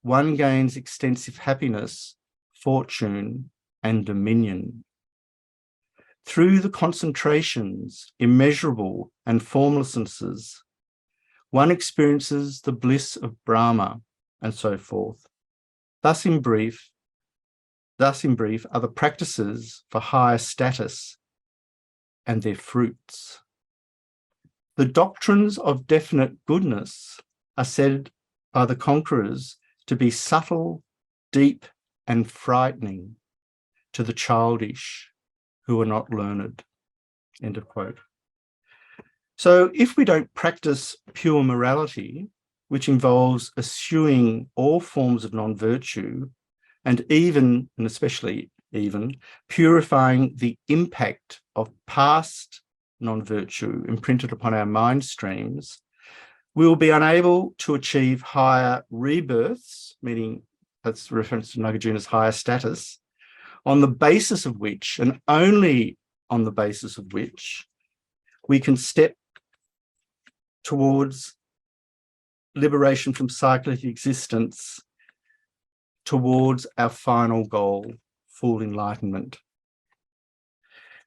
one gains extensive happiness, fortune, and dominion. Through the concentrations, immeasurable and formlessnesses, one experiences the bliss of Brahma, and so forth. Thus in brief, are the practices for higher status and their fruits. The doctrines of definite goodness are said by the conquerors to be subtle, deep, and frightening to the childish who are not learned. End of quote. So if we don't practice pure morality, which involves eschewing all forms of non-virtue, and even, and especially even, purifying the impact of past non-virtue imprinted upon our mind streams, we will be unable to achieve higher rebirths, meaning that's reference to Nagarjuna's higher status, on the basis of which, and only on the basis of which, we can step towards liberation from cyclic existence, towards our final goal, full enlightenment.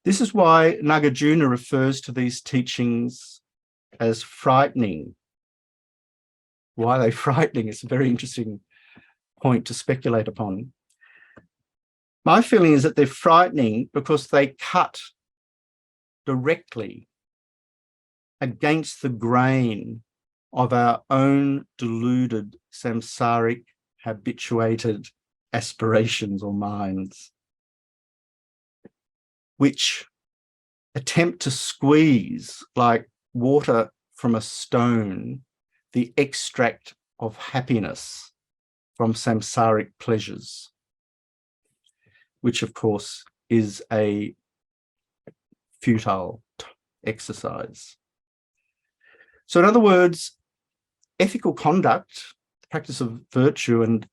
This is why Nagarjuna refers to these teachings as frightening. Why are they frightening? It's a very interesting point to speculate upon. My feeling is that they're frightening because they cut directly against the grain of our own deluded samsaric habituated aspirations or minds, which attempt to squeeze, like water from a stone, the extract of happiness from samsaric pleasures, which of course is a futile exercise. So in other words, ethical conduct, the practice of virtue and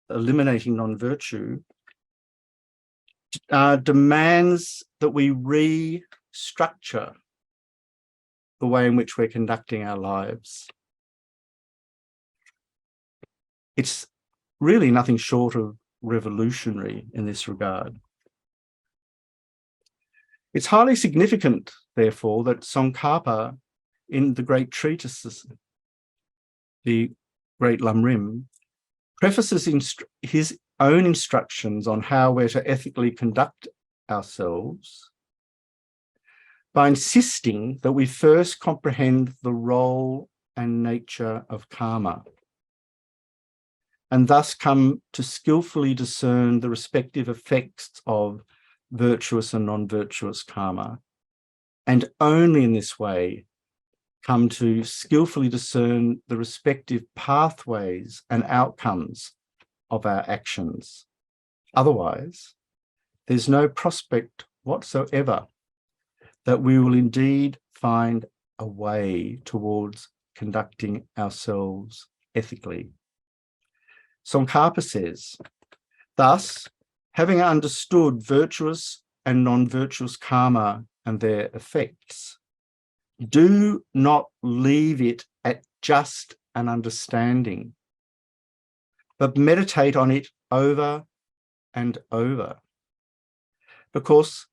eliminating non-virtue, demands that we restructure the way in which we're conducting our lives. it's really nothing short of revolutionary in this regard. It's highly significant, therefore, that Tsongkhapa, in the great treatises, the Great Lamrim, prefaces his own instructions on how we're to ethically conduct ourselves by insisting that we first comprehend the role and nature of karma, and thus come to skillfully discern the respective effects of virtuous and non-virtuous karma, and only in this way come to skillfully discern the respective pathways and outcomes of our actions. Otherwise, there's no prospect whatsoever that we will indeed find a way towards conducting ourselves ethically. Tsongkhapa says, thus, having understood virtuous and non-virtuous karma and their effects, do not leave it at just an understanding, but meditate on it over and over, because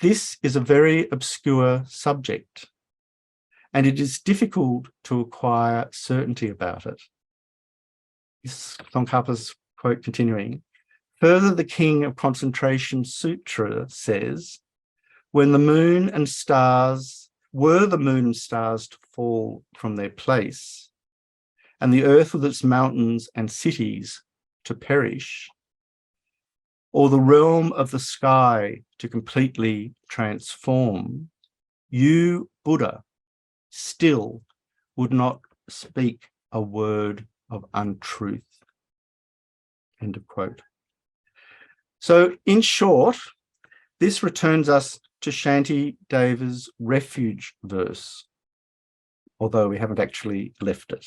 this is a very obscure subject, and it is difficult to acquire certainty about it. This Tsongkhapa's quote continuing. Further, the King of Concentration Sutra says, when the moon and stars were the moon and stars to fall from their place, and the earth with its mountains and cities to perish, or the realm of the sky to completely transform, you, Buddha, still would not speak a word of untruth. End of quote. So, in short, this returns us to Shantideva's refuge verse, although we haven't actually left it.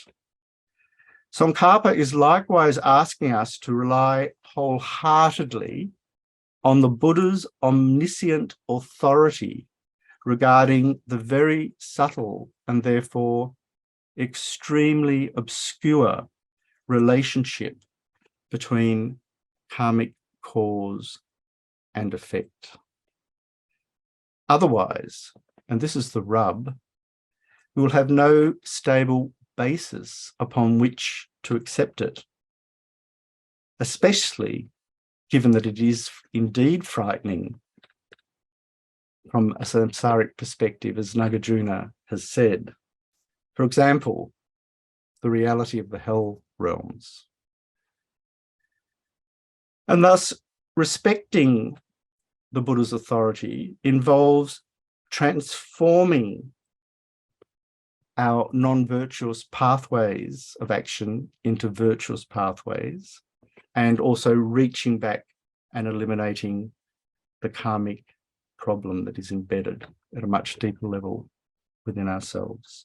Tsongkhapa is likewise asking us to rely wholeheartedly on the Buddha's omniscient authority regarding the very subtle and therefore extremely obscure relationship between karmic cause and effect. Otherwise, and this is the rub, we will have no stable basis upon which to accept it, especially given that it is indeed frightening from a samsaric perspective, as Nagarjuna has said. For example, the reality of the hell realms. And thus, respecting the Buddha's authority involves transforming our non-virtuous pathways of action into virtuous pathways, and also reaching back and eliminating the karmic problem that is embedded at a much deeper level within ourselves.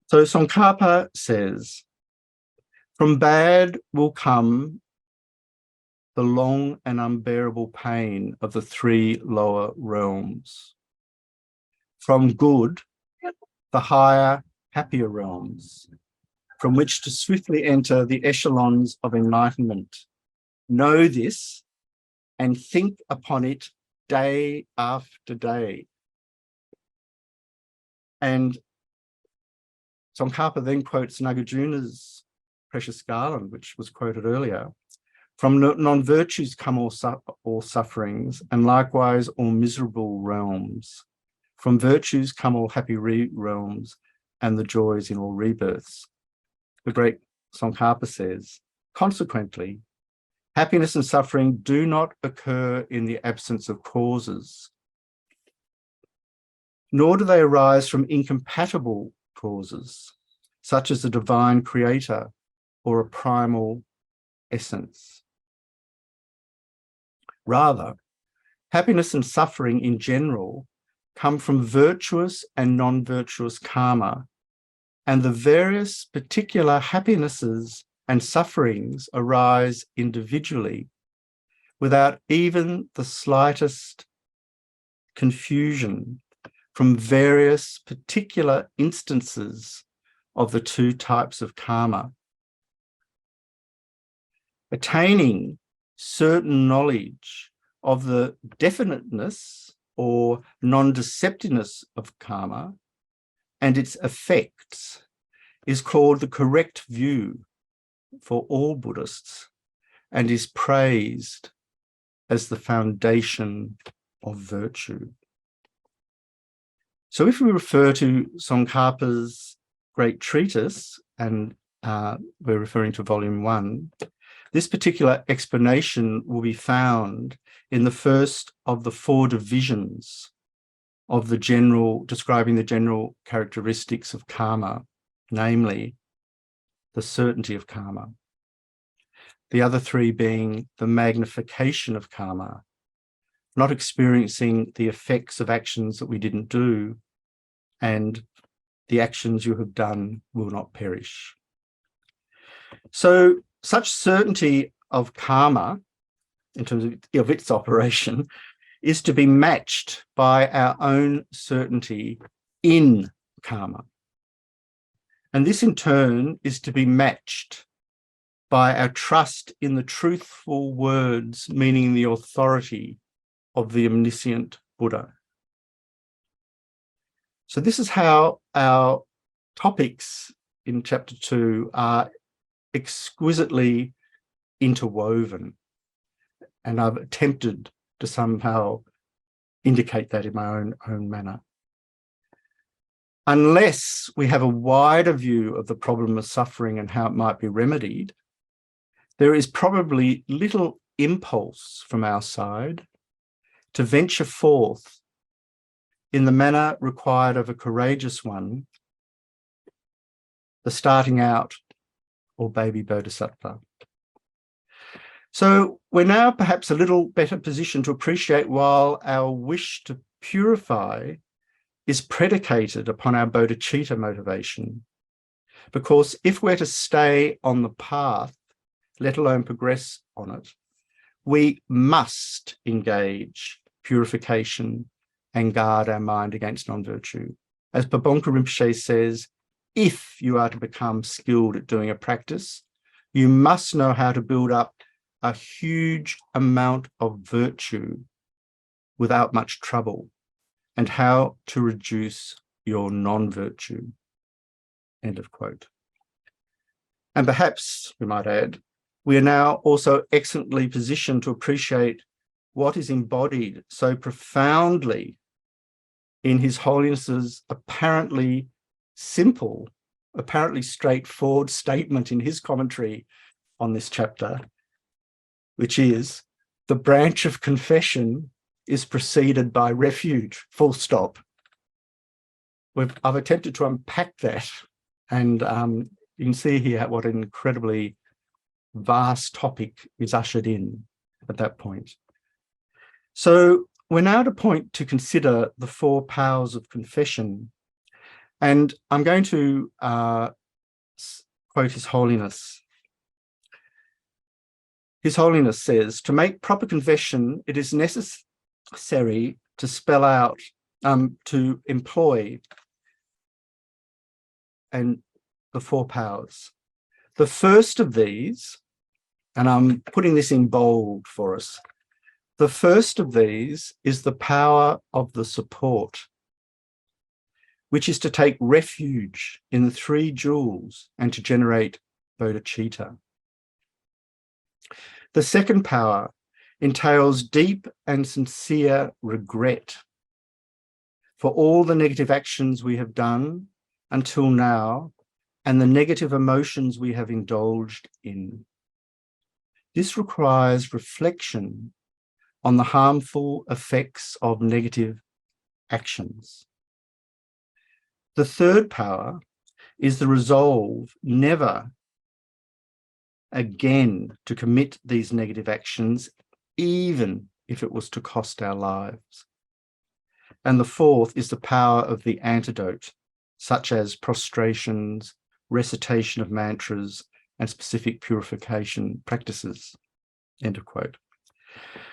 So Tsongkhapa says, from bad will come the long and unbearable pain of the three lower realms. From good, the higher, happier realms, from which to swiftly enter the echelons of enlightenment. Know this and think upon it day after day. And Tsongkhapa then quotes Nagarjuna's precious garland, which was quoted earlier. From non-virtues come all sufferings, and likewise all miserable realms. From virtues come all happy realms, and the joys in all rebirths. The great Tsongkhapa says, consequently, happiness and suffering do not occur in the absence of causes, nor do they arise from incompatible causes, such as a divine creator or a primal essence. Rather, happiness and suffering in general come from virtuous and non-virtuous karma, and the various particular happinesses and sufferings arise individually without even the slightest confusion from various particular instances of the two types of karma. Attaining certain knowledge of the definiteness or non-deceptiveness of karma and its effects is called the correct view for all Buddhists and is praised as the foundation of virtue. So if we refer to Tsongkhapa's great treatise, and we're referring to volume 1, this particular explanation will be found in the first of the 4 divisions of the general, describing the general characteristics of karma, namely the certainty of karma. The other 3 being the magnification of karma, not experiencing the effects of actions that we didn't do, and the actions you have done will not perish. So such certainty of karma, in terms of its operation, is to be matched by our own certainty in karma. And this in turn is to be matched by our trust in the truthful words, meaning the authority of the omniscient Buddha. So this is how our topics in chapter 2 are exquisitely interwoven. And I've attempted to somehow indicate that in my own manner. Unless we have a wider view of the problem of suffering and how it might be remedied, there is probably little impulse from our side to venture forth in the manner required of a courageous one, the starting out or baby Bodhisattva. So we're now perhaps a little better positioned to appreciate while our wish to purify is predicated upon our bodhicitta motivation. Because if we're to stay on the path, let alone progress on it, we must engage purification and guard our mind against non-virtue. As Pabonka Rinpoche says, if you are to become skilled at doing a practice, you must know how to build up a huge amount of virtue without much trouble, and how to reduce your non-virtue. End of quote. And perhaps, we might add, we are now also excellently positioned to appreciate what is embodied so profoundly in His Holiness's apparently simple, apparently straightforward statement in his commentary on this chapter, which is, the branch of confession is preceded by refuge, full stop. I've attempted to unpack that, and you can see here what an incredibly vast topic is ushered in at that point. So we're now at a point to consider the 4 powers of confession, and I'm going to quote His Holiness. His Holiness says, to make proper confession, it is necessary to spell out, to employ and the 4 powers. The first of these, and I'm putting this in bold for us, the first of these is the power of the support, which is to take refuge in the 3 jewels and to generate bodhicitta. The second power entails deep and sincere regret for all the negative actions we have done until now and the negative emotions we have indulged in. This requires reflection on the harmful effects of negative actions. The third power is the resolve never again to commit these negative actions, even if it was to cost our lives. And the fourth is the power of the antidote, such as prostrations, recitation of mantras, and specific purification practices. End of quote.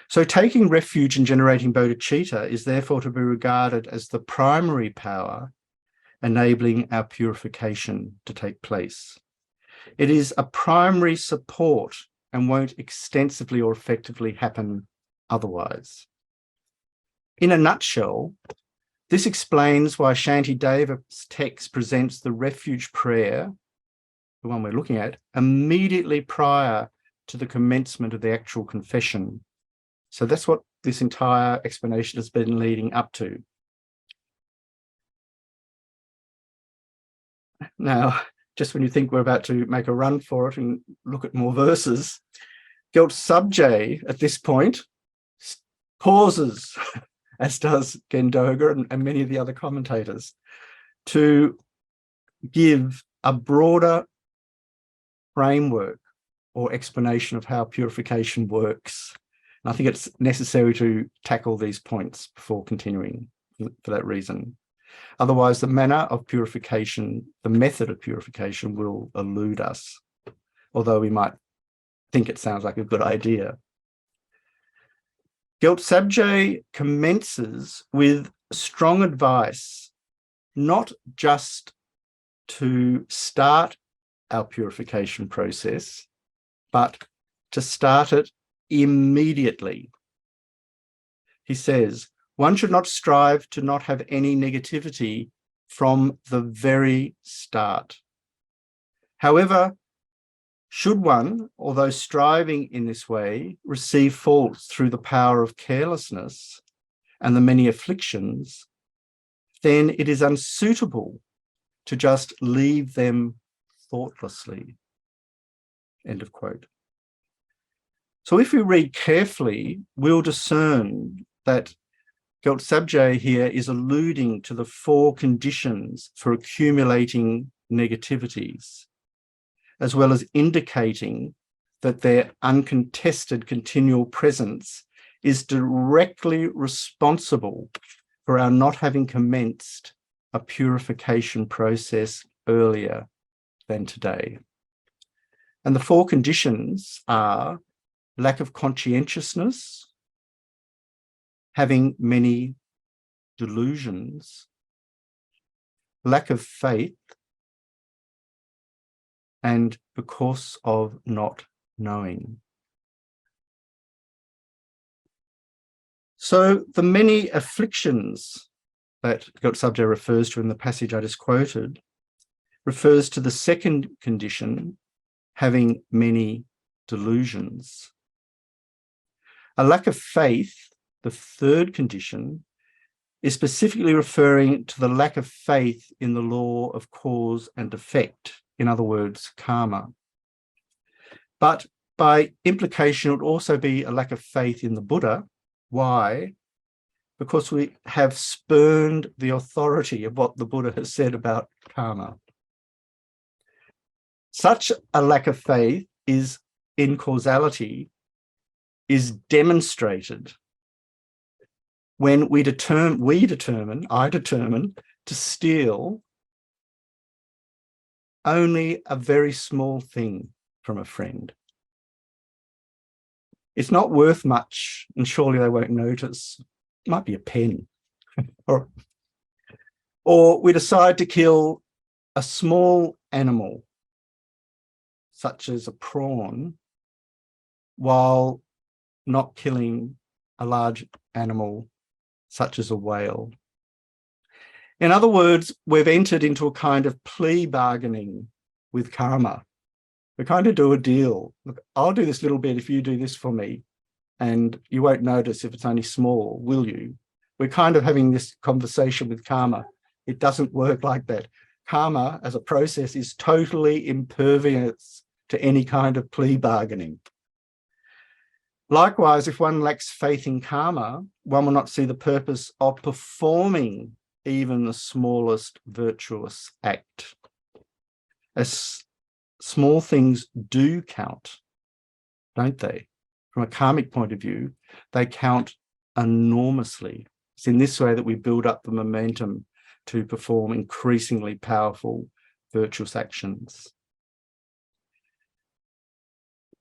So taking refuge and generating bodhicitta is therefore to be regarded as the primary power enabling our purification to take place. It is a primary support and won't extensively or effectively happen otherwise. In a nutshell, this explains why Shantideva's text presents the refuge prayer, the one we're looking at, immediately prior to the commencement of the actual confession. So that's what this entire explanation has been leading up to. Now, just when you think we're about to make a run for it and look at more verses, Gyaltsabje at this point pauses, as does Gendoga and many of the other commentators, to give a broader framework or explanation of how purification works. And I think it's necessary to tackle these points before continuing for that reason. Otherwise, the manner of purification, the method of purification will elude us, although we might think it sounds like a good idea. Gyaltsabje commences with strong advice, not just to start our purification process, but to start it immediately. He says, one should not strive to not have any negativity from the very start. However, should one, although striving in this way, receive faults through the power of carelessness and the many afflictions, then it is unsuitable to just leave them thoughtlessly. End of quote. So if we read carefully, we'll discern that Gyaltsabje here is alluding to the 4 conditions for accumulating negativities, as well as indicating that their uncontested continual presence is directly responsible for our not having commenced a purification process earlier than today. And the 4 conditions are lack of conscientiousness, having many delusions, lack of faith, and because of not knowing. So the many afflictions that Gyaltsabje refers to in the passage I just quoted refers to the 2nd condition, having many delusions. A lack of faith, the 3rd condition, is specifically referring to the lack of faith in the law of cause and effect, in other words, karma. But by implication, it would also be a lack of faith in the Buddha. Why? Because we have spurned the authority of what the Buddha has said about karma. Such a lack of faith is in causality is demonstrated when I determine to steal only a very small thing from a friend. It's not worth much, and surely they won't notice. It might be a pen. Or we decide to kill a small animal, such as a prawn, while not killing a large animal, such as a whale. In other words, we've entered into a kind of plea bargaining with karma. We kind of do a deal. Look, I'll do this little bit if you do this for me, and you won't notice if it's only small, will you? We're kind of having this conversation with karma. It doesn't work like that. Karma, as a process, is totally impervious to any kind of plea bargaining. Likewise, if one lacks faith in karma, one will not see the purpose of performing even the smallest virtuous act. As small things do count, don't they? From a karmic point of view, they count enormously. It's in this way that we build up the momentum to perform increasingly powerful virtuous actions.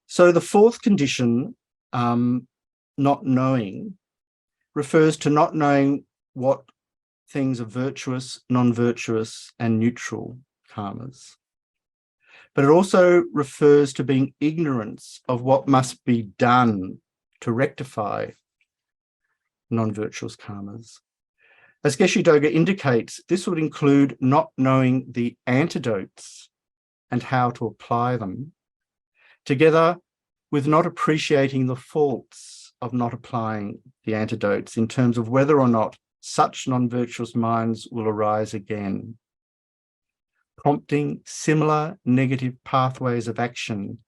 So the 4th condition, not knowing, refers to not knowing what things of virtuous, non-virtuous, and neutral karmas. But it also refers to being ignorance of what must be done to rectify non-virtuous karmas. As Geshe-Doga indicates, this would include not knowing the antidotes and how to apply them, together with not appreciating the faults of not applying the antidotes in terms of whether or not such non-virtuous minds will arise again, prompting similar negative pathways of action,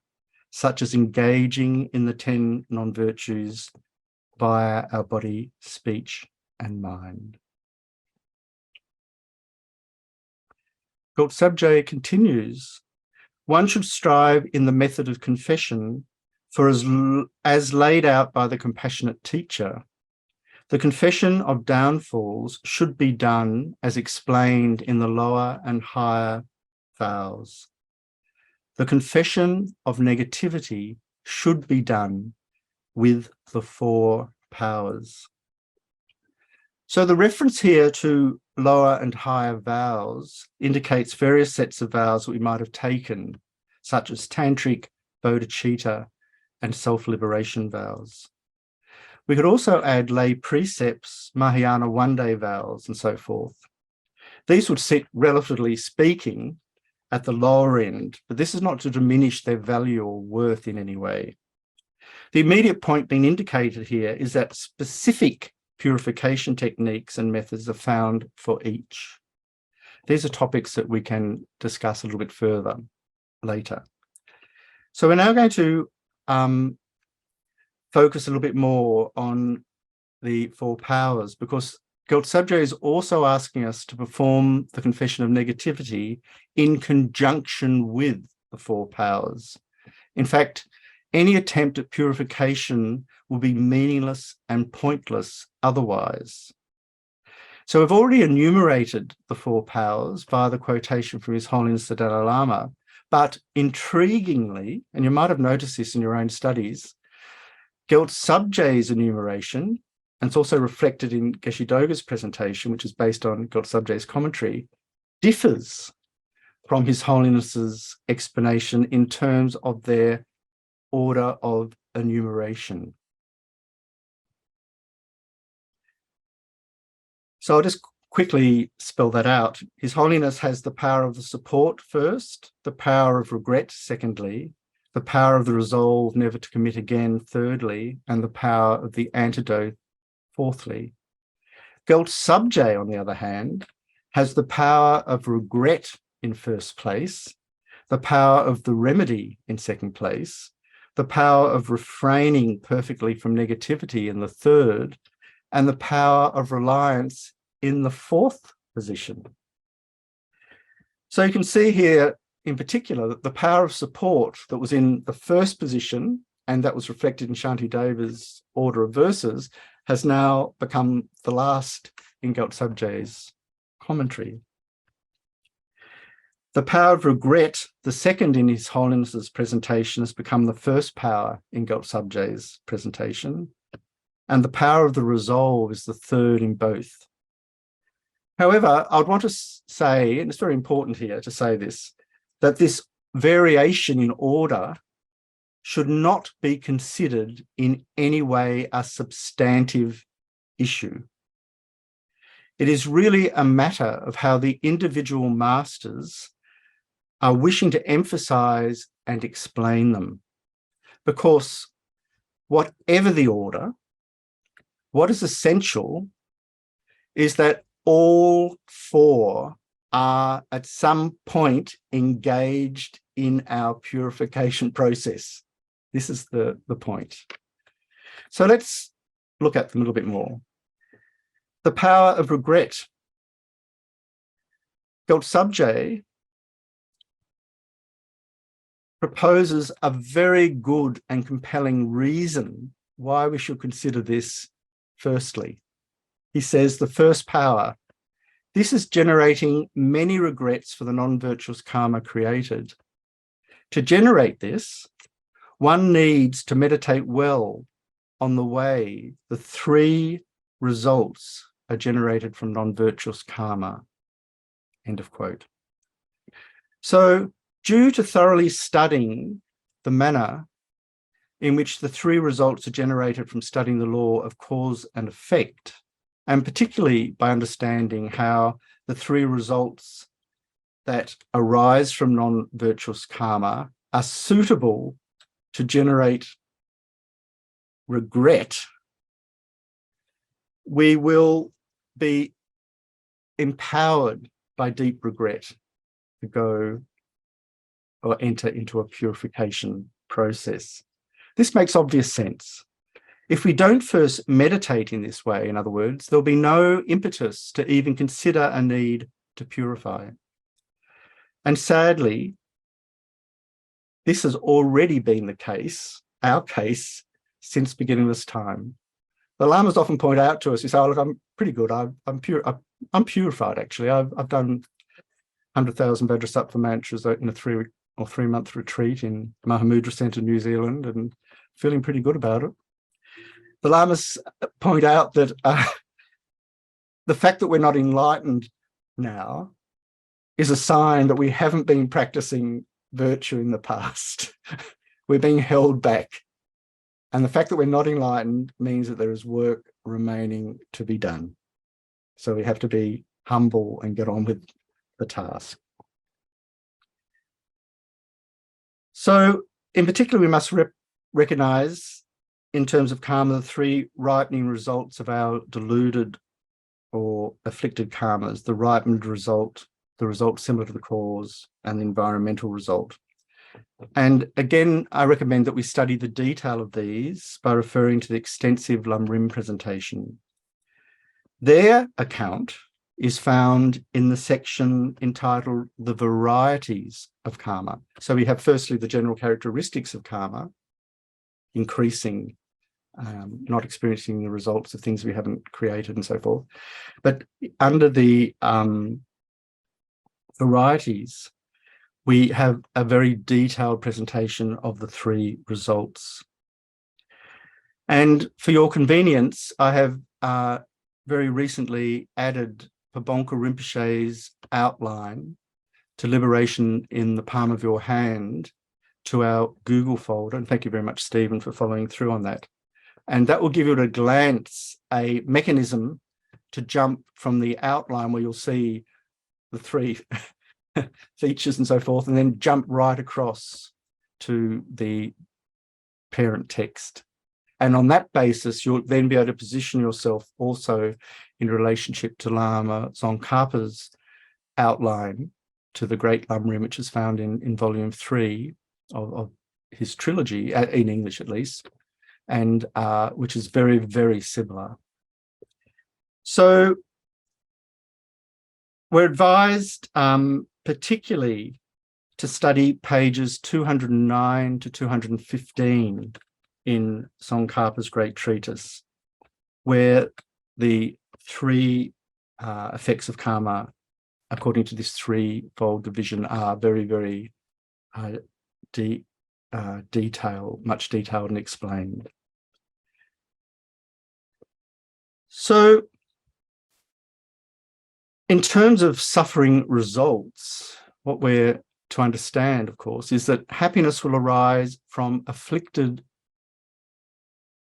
such as engaging in the 10 non-virtues via our body, speech, and mind. Gyaltsabje continues, one should strive in the method of confession for as laid out by the compassionate teacher. The confession of downfalls should be done as explained in the lower and higher vows. The confession of negativity should be done with the 4 powers. So the reference here to lower and higher vows indicates various sets of vows that we might have taken, such as tantric, bodhicitta, and self-liberation vows. We could also add lay precepts, Mahayana one-day vows, and so forth. These would sit, relatively speaking, at the lower end, but this is not to diminish their value or worth in any way. The immediate point being indicated here is that specific purification techniques and methods are found for each. These are topics that we can discuss a little bit further later. So we're now going to focus a little bit more on the 4 powers, because Gyaltsabje is also asking us to perform the confession of negativity in conjunction with the 4 powers. In fact, any attempt at purification will be meaningless and pointless otherwise. So we've already enumerated the 4 powers via the quotation from His Holiness the Dalai Lama, but intriguingly, and you might have noticed this in your own studies, Gyaltsabje's enumeration, and it's also reflected in Geshe-Doga's presentation, which is based on Gyaltsabje's commentary, differs from His Holiness's explanation in terms of their order of enumeration. So I'll just quickly spell that out. His Holiness has the power of the support first, the power of regret secondly, the power of the resolve never to commit again thirdly, and the power of the antidote fourthly. Gyaltsabje, on the other hand, has the power of regret in first place, the power of the remedy in second place, the power of refraining perfectly from negativity in the third, and the power of reliance in the 4th position. So you can see here in particular that the power of support that was in the 1st position, and that was reflected in Shantideva's order of verses, has now become the last in Gyaltsabje's commentary. The power of regret, the 2nd in His Holiness's presentation, has become the 1st power in Gyaltsabje's presentation, and the power of the resolve is the 3rd in both. However, I'd want to say, and it's very important here to say this, that this variation in order should not be considered in any way a substantive issue. It is really a matter of how the individual masters are wishing to emphasize and explain them. Because whatever the order, what is essential is that all 4 are at some point engaged in our purification process. This is the point. So let's look at them a little bit more. The power of regret. Gyaltsabje proposes a very good and compelling reason why we should consider this firstly. He says the 1st power, this is generating many regrets for the non-virtuous karma created. To generate this, one needs to meditate well on the way the 3 results are generated from non-virtuous karma. End of quote. So, due to thoroughly studying the manner in which the three results are generated from studying the law of cause and effect, and particularly by understanding how the three results that arise from non-virtuous karma are suitable to generate regret, we will be empowered by deep regret to go or enter into a purification process. This makes obvious sense. If we don't first meditate in this way, in other words, there'll be no impetus to even consider a need to purify. And sadly, this has already been the case, our case, since beginningless time. The Lamas often point out to us, you say, oh, look, I'm pretty good. I'm purified, actually. I've done 100,000 Bodhisattva mantras in a 3-month retreat in Mahamudra Centre, New Zealand, and feeling pretty good about it. The Lamas point out that the fact that we're not enlightened now is a sign that we haven't been practicing virtue in the past. We're being held back. And the fact that we're not enlightened means that there is work remaining to be done. So we have to be humble and get on with the task. So in particular, we must recognize, in terms of karma, the three ripening results of our deluded or afflicted karmas: the ripened result, the result similar to the cause, and the environmental result. And again, I recommend that we study the detail of these by referring to the extensive Lam Rim presentation. Their account is found in the section entitled The Varieties of Karma. So we have firstly the general characteristics of karma, increasing, not experiencing the results of things we haven't created and so forth. But under the varieties, we have a very detailed presentation of the three results. And for your convenience, I have very recently added Pabonka Rinpoche's outline to Liberation in the Palm of Your Hand to our Google folder. And thank you very much, Stephen, for following through on that. And that will give you at a glance a mechanism to jump from the outline where you'll see the three features and so forth, and then jump right across to the parent text. And on that basis, you'll then be able to position yourself also in relationship to Lama Tsongkhapa's outline to the Great Lam Rim, which is found in volume 3 of his trilogy, in English at least, and which is very, very similar. So we're advised particularly to study pages 209 to 215 in Tsongkhapa's great treatise, where the three effects of karma, according to this threefold division, are very, very detailed, much detailed and explained. So, in terms of suffering results, what we're to understand, of course, is that happiness will arise from afflicted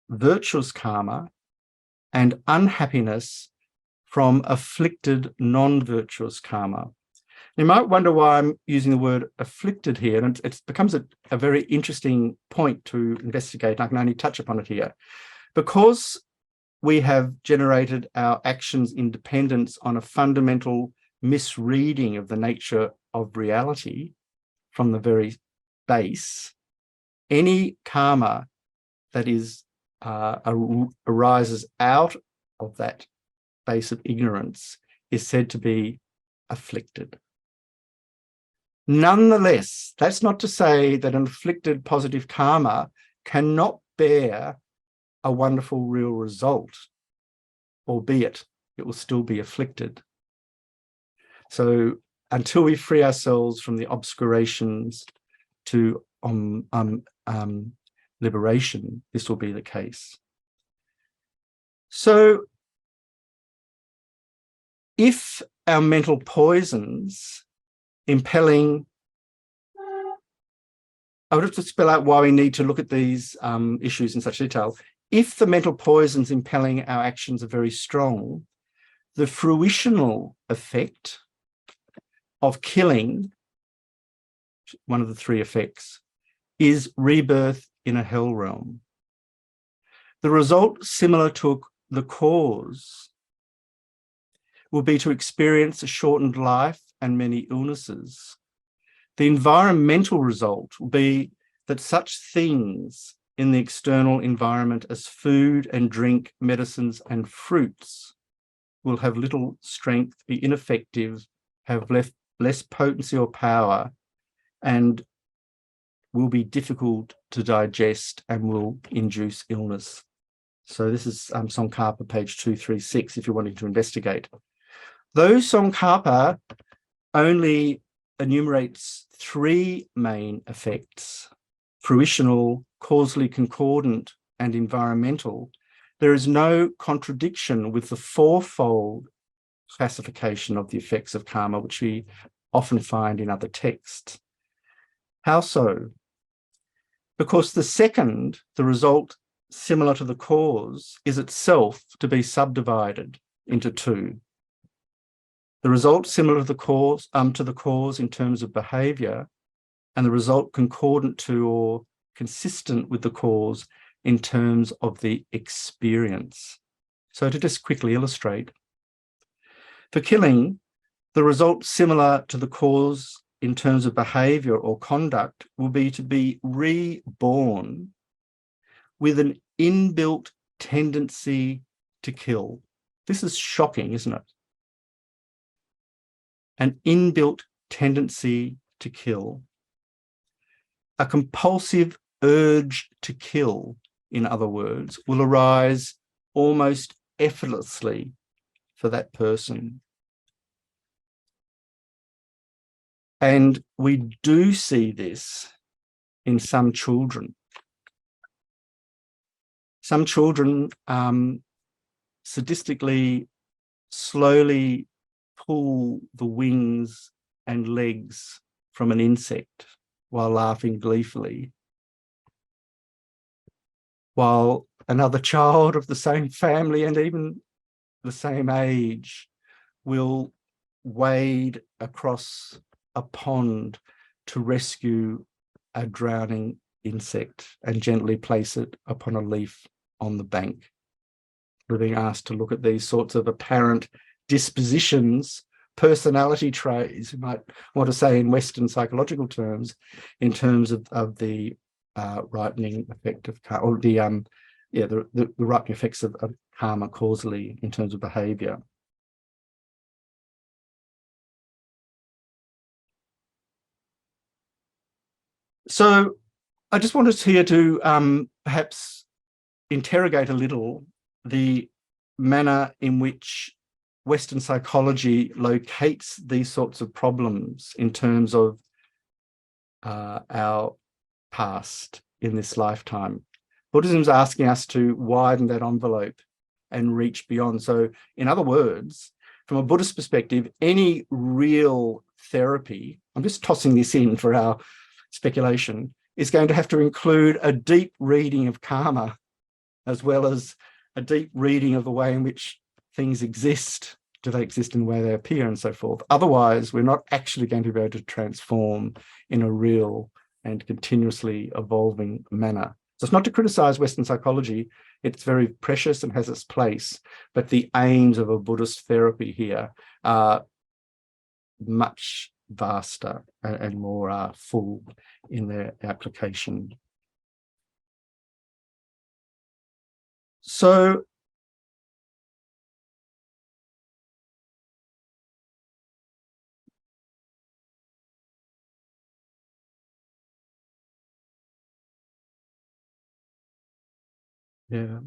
virtuous karma and unhappiness from afflicted non-virtuous karma. You might wonder why I'm using the word afflicted here, and it becomes a very interesting point to investigate. I can only touch upon it here. Because we have generated our actions in dependence on a fundamental misreading of the nature of reality from the very base, any karma that is arises out of that base of ignorance is said to be afflicted. Nonetheless, that's not to say that an afflicted positive karma cannot bear a wonderful real result, albeit it will still be afflicted. So until we free ourselves from the obscurations to liberation, this will be the case. So if our mental poisons impelling, I would have to spell out why we need to look at these issues in such detail. If the mental poisons impelling our actions are very strong, the fruitional effect of killing, one of the three effects, is rebirth in a hell realm. The result, similar to the cause, will be to experience a shortened life and many illnesses. The environmental result will be that such things in the external environment as food and drink, medicines and fruits will have little strength, be ineffective, have less potency or power, and will be difficult to digest and will induce illness. So this is Tsongkhapa, page 236, if you're wanting to investigate. Though Tsongkhapa only enumerates three main effects, fruitional, causally concordant, and environmental, there is no contradiction with the fourfold classification of the effects of karma, which we often find in other texts. How so? Because the second, the result similar to the cause, is itself to be subdivided into two. The result similar to the cause in terms of behaviour, and the result concordant to or consistent with the cause in terms of the experience. So to just quickly illustrate, for killing, the result similar to the cause in terms of behaviour or conduct will be to be reborn with an inbuilt tendency to kill. This is shocking, isn't it? An inbuilt tendency to kill. A compulsive urge to kill, in other words, will arise almost effortlessly for that person. And we do see this in some children. Some children sadistically, slowly pull the wings and legs from an insect while laughing gleefully, while another child of the same family and even the same age will wade across a pond to rescue a drowning insect and gently place it upon a leaf on the bank. We're being asked to look at these sorts of apparent dispositions, personality traits, you might want to say in Western psychological terms, in terms of the ripening effect of karma, or the ripening effects of karma causally in terms of behaviour. So I just wanted here to perhaps interrogate a little the manner in which Western psychology locates these sorts of problems in terms of our past in this lifetime. Buddhism is asking us to widen that envelope and reach beyond. So in other words, from a Buddhist perspective, any real therapy, I'm just tossing this in for our speculation, is going to have to include a deep reading of karma, as well as a deep reading of the way in which things exist. Do they exist in the way they appear and so forth? Otherwise, we're not actually going to be able to transform in a real and continuously evolving manner. So it's not to criticize Western psychology. It's very precious and has its place, but the aims of a Buddhist therapy here are much vaster and more full in their application. So yeah.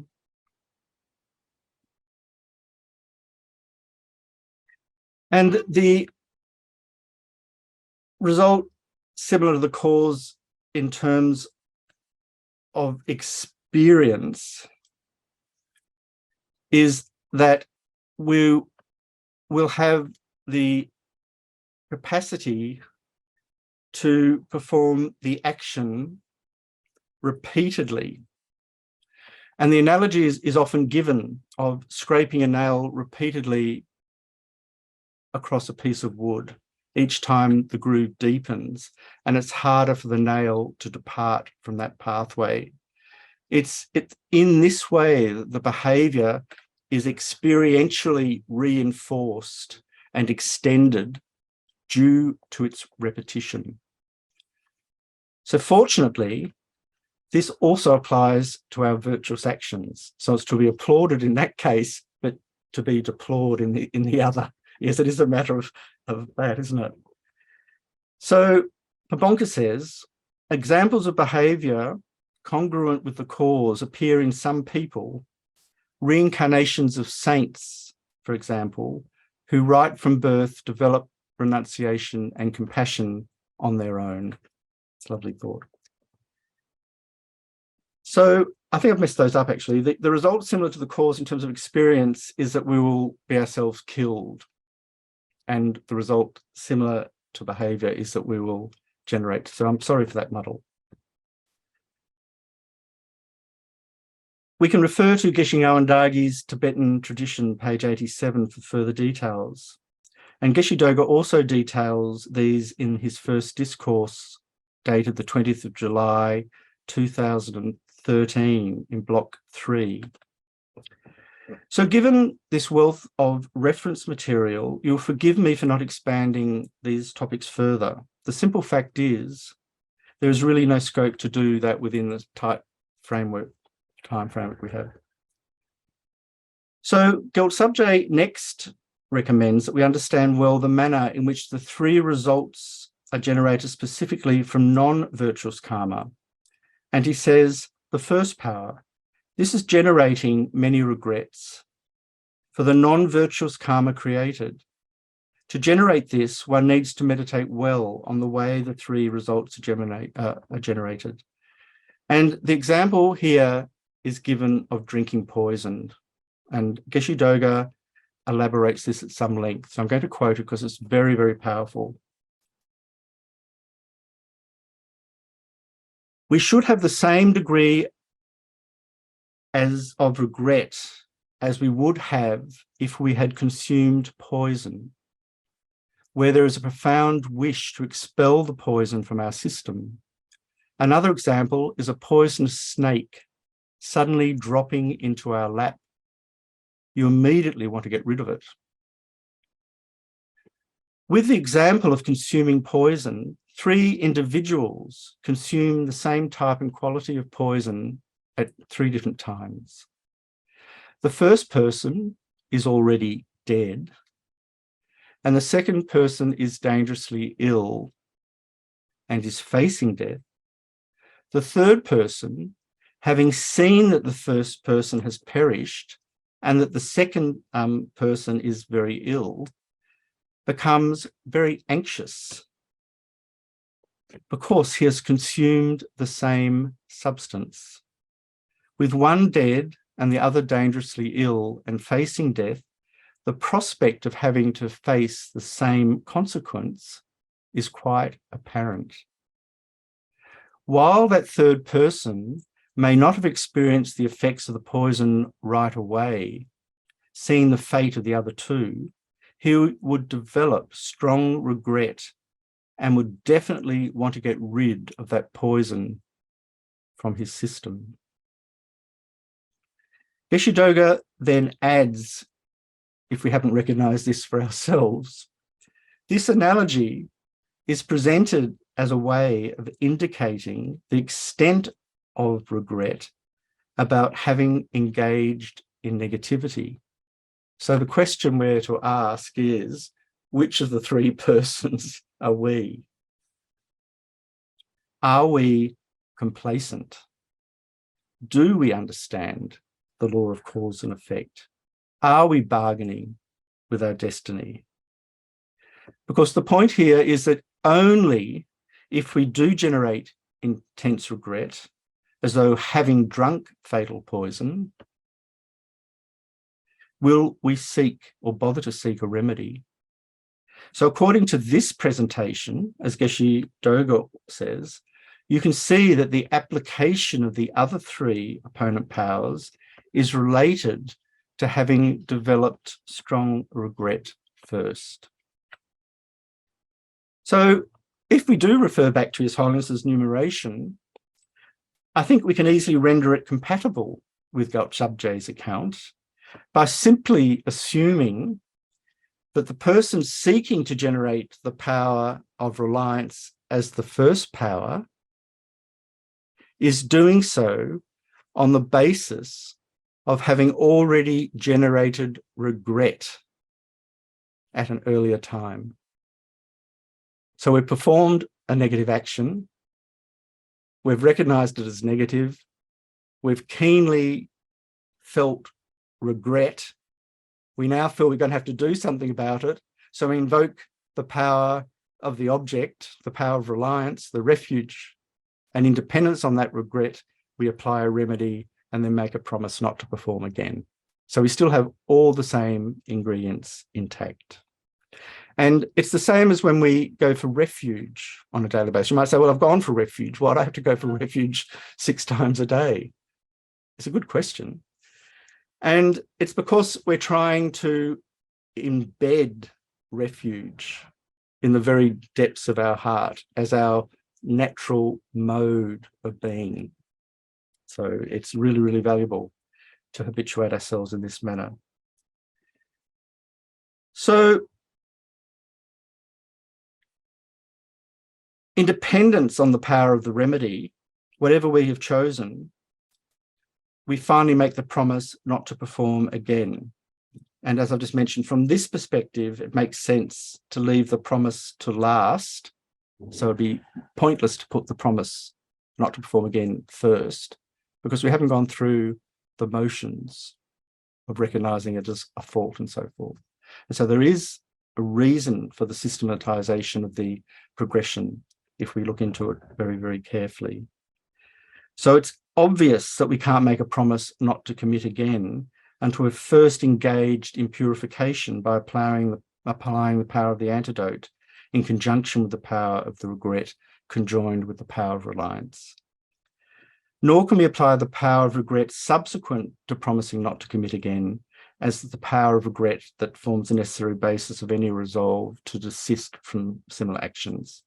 And the result, similar to the cause in terms of experience, is that we will have the capacity to perform the action repeatedly. And the analogy is often given of scraping a nail repeatedly across a piece of wood. Each time the groove deepens, and it's harder for the nail to depart from that pathway. It's in this way that the behavior is experientially reinforced and extended due to its repetition. So fortunately, this also applies to our virtuous actions. So it's to be applauded in that case, but to be deplored in the other. Yes, it is a matter of that, isn't it? So Pabonka says, examples of behavior congruent with the cause appear in some people, reincarnations of saints, for example, who right from birth develop renunciation and compassion on their own. It's a lovely thought. So I think I've messed those up, actually. The result similar to the cause in terms of experience is that we will be ourselves killed. And the result similar to behavior is that we will generate. So I'm sorry for that muddle. We can refer to Geshe Ngawandagye's Tibetan tradition, page 87, for further details. And Geshe Doga also details these in his first discourse, dated the 20th of July, 2013, in block 3. So given this wealth of reference material, you'll forgive me for not expanding these topics further. The simple fact is there is really no scope to do that within the tight time framework we have. So Gyaltsabje next recommends that we understand well the manner in which the 3 results are generated specifically from non-virtuous karma. And he says, the first power, this is generating many regrets for the non-virtuous karma created. To generate this, one needs to meditate well on the way the 3 results are generated. And the example here is given of drinking poison. And Geshe Doga elaborates this at some length. So I'm going to quote it because it's very, very powerful. We should have the same degree of regret as we would have if we had consumed poison, where there is a profound wish to expel the poison from our system. Another example is a poisonous snake suddenly dropping into our lap. You immediately want to get rid of it. With the example of consuming poison, 3 individuals consume the same type and quality of poison at 3 different times. The first person is already dead, and the second person is dangerously ill and is facing death. The third person, having seen that the first person has perished and that the second person is very ill, becomes very anxious because he has consumed the same substance. With one dead and the other dangerously ill and facing death, the prospect of having to face the same consequence is quite apparent. While that third person may not have experienced the effects of the poison right away, seeing the fate of the other 2, he would develop strong regret and would definitely want to get rid of that poison from his system. Geshe Doga then adds, if we haven't recognized this for ourselves, this analogy is presented as a way of indicating the extent of regret about having engaged in negativity. So the question we're to ask is, which of the 3 persons are we? Are we complacent? Do we understand the law of cause and effect? Are we bargaining with our destiny? Because the point here is that only if we do generate intense regret, as though having drunk fatal poison, will we seek or bother to seek a remedy? So according to this presentation, as Geshe Doga says, you can see that the application of the other three opponent powers is related to having developed strong regret first. So if we do refer back to His Holiness's numeration, I think we can easily render it compatible with Gyaltsabje's account by simply assuming that the person seeking to generate the power of reliance as the first power is doing so on the basis of having already generated regret at an earlier time. So we've performed a negative action, we've recognized it as negative, we've keenly felt regret, we now feel we're going to have to do something about it, so we invoke the power of the object, the power of reliance, the refuge, and independence on that regret, we apply a remedy and then make a promise not to perform again. So we still have all the same ingredients intact. And it's the same as when we go for refuge on a daily basis. You might say, well, I've gone for refuge. Why do I have to go for refuge 6 times a day? It's a good question. And it's because we're trying to embed refuge in the very depths of our heart as our natural mode of being. So it's really, really valuable to habituate ourselves in this manner. So independence on the power of the remedy, whatever we have chosen, we finally make the promise not to perform again. And as I've just mentioned, from this perspective, it makes sense to leave the promise to last. So it'd be pointless to put the promise not to perform again first, because we haven't gone through the motions of recognizing it as a fault and so forth. And so there is a reason for the systematization of the progression if we look into it very, very carefully. So it's obvious that we can't make a promise not to commit again until we've first engaged in purification by applying the power of the antidote in conjunction with the power of the regret conjoined with the power of reliance. Nor can we apply the power of regret subsequent to promising not to commit again as the power of regret that forms the necessary basis of any resolve to desist from similar actions.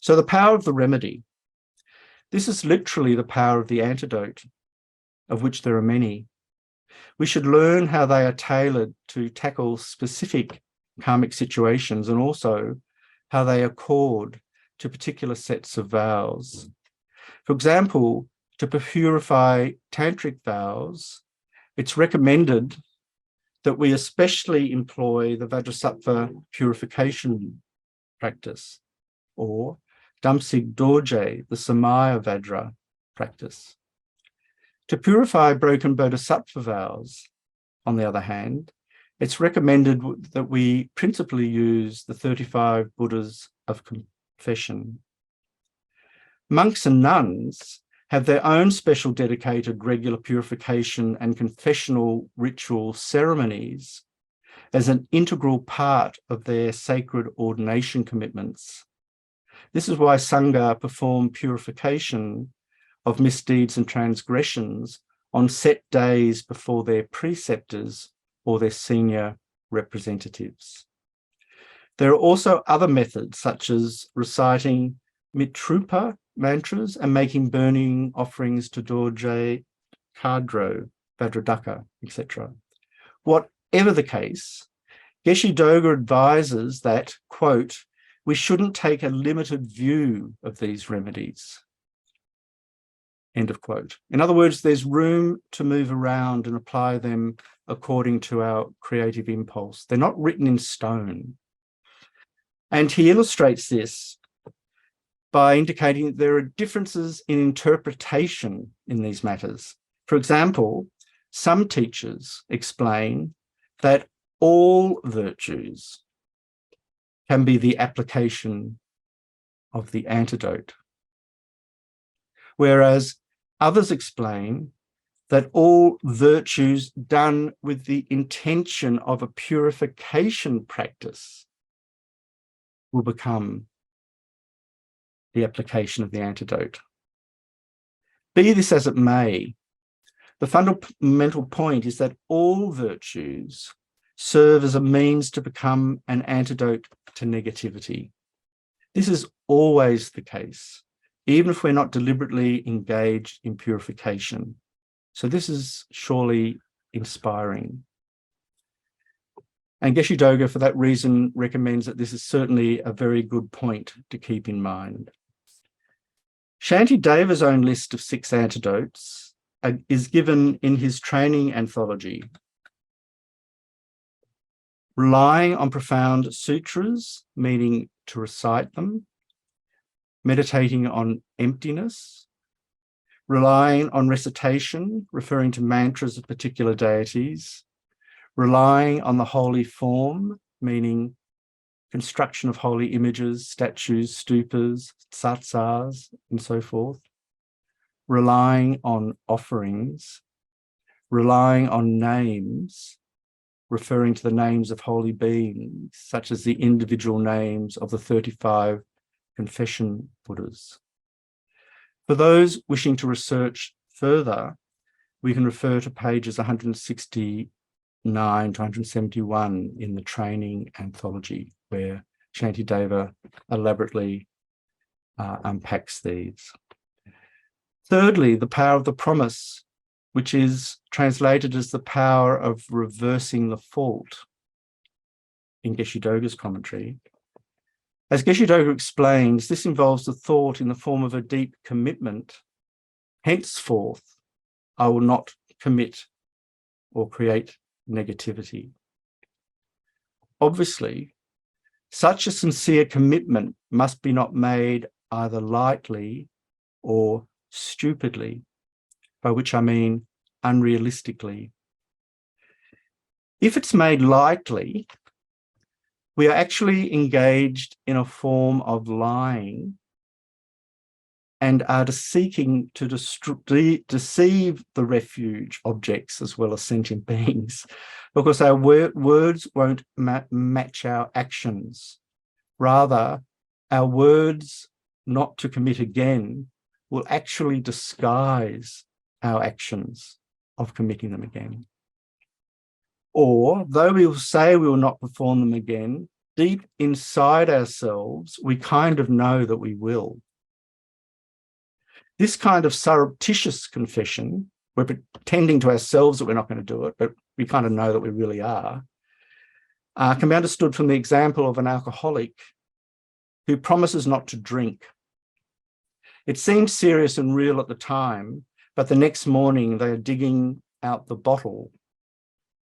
So the power of the remedy, this is literally the power of the antidote, of which there are many. We should learn how they are tailored to tackle specific karmic situations and also how they accord to particular sets of vows. For example, to purify tantric vows, it's recommended that we especially employ the Vajrasattva purification practice, or Damsig Dorje, the Samaya Vajra practice. To purify broken Bodhisattva vows, on the other hand, it's recommended that we principally use the 35 Buddhas of confession. Monks and nuns have their own special dedicated regular purification and confessional ritual ceremonies as an integral part of their sacred ordination commitments. This is why Sangha perform purification of misdeeds and transgressions on set days before their preceptors or their senior representatives. There are also other methods such as reciting Mitrupa mantras and making burning offerings to Dorje, Kadro, Vajradaka, etc. Whatever the case, Geshe Doga advises that, quote, we shouldn't take a limited view of these remedies. End of quote. In other words, there's room to move around and apply them according to our creative impulse. They're not written in stone. And he illustrates this by indicating that there are differences in interpretation in these matters. For example, some teachers explain that all virtues can be the application of the antidote, whereas others explain that all virtues done with the intention of a purification practice will become the application of the antidote. Be this as it may, the fundamental point is that all virtues serve as a means to become an antidote to negativity. This is always the case, even if we're not deliberately engaged in purification. So this is surely inspiring. And Geshe Doga, for that reason, recommends that this is certainly a very good point to keep in mind. Shantideva's own list of 6 antidotes is given in his training anthology. Relying on profound sutras, meaning to recite them, meditating on emptiness, relying on recitation, referring to mantras of particular deities, relying on the holy form, meaning construction of holy images, statues, stupas, satsas, and so forth, relying on offerings, relying on names, referring to the names of holy beings, such as the individual names of the 35 confession Buddhas. For those wishing to research further, we can refer to pages 169 to 171 in the training anthology, where Shantideva elaborately unpacks these. Thirdly, the power of the promise, which is translated as the power of reversing the fault in Geshe Doga's commentary. As Geshe Doga explains, this involves the thought in the form of a deep commitment. Henceforth, I will not commit or create negativity. Obviously, such a sincere commitment must be not made either lightly or stupidly, by which I mean unrealistically. If it's made lightly, we are actually engaged in a form of lying and are seeking to deceive the refuge objects as well as sentient beings, because our words won't match our actions. Rather, our words not to commit again will actually disguise our actions of committing them again. Or, though we will say we will not perform them again, deep inside ourselves, we kind of know that we will. This kind of surreptitious confession, we're pretending to ourselves that we're not going to do it, but we kind of know that we really are, can be understood from the example of an alcoholic who promises not to drink. It seems serious and real at the time, but the next morning they are digging out the bottle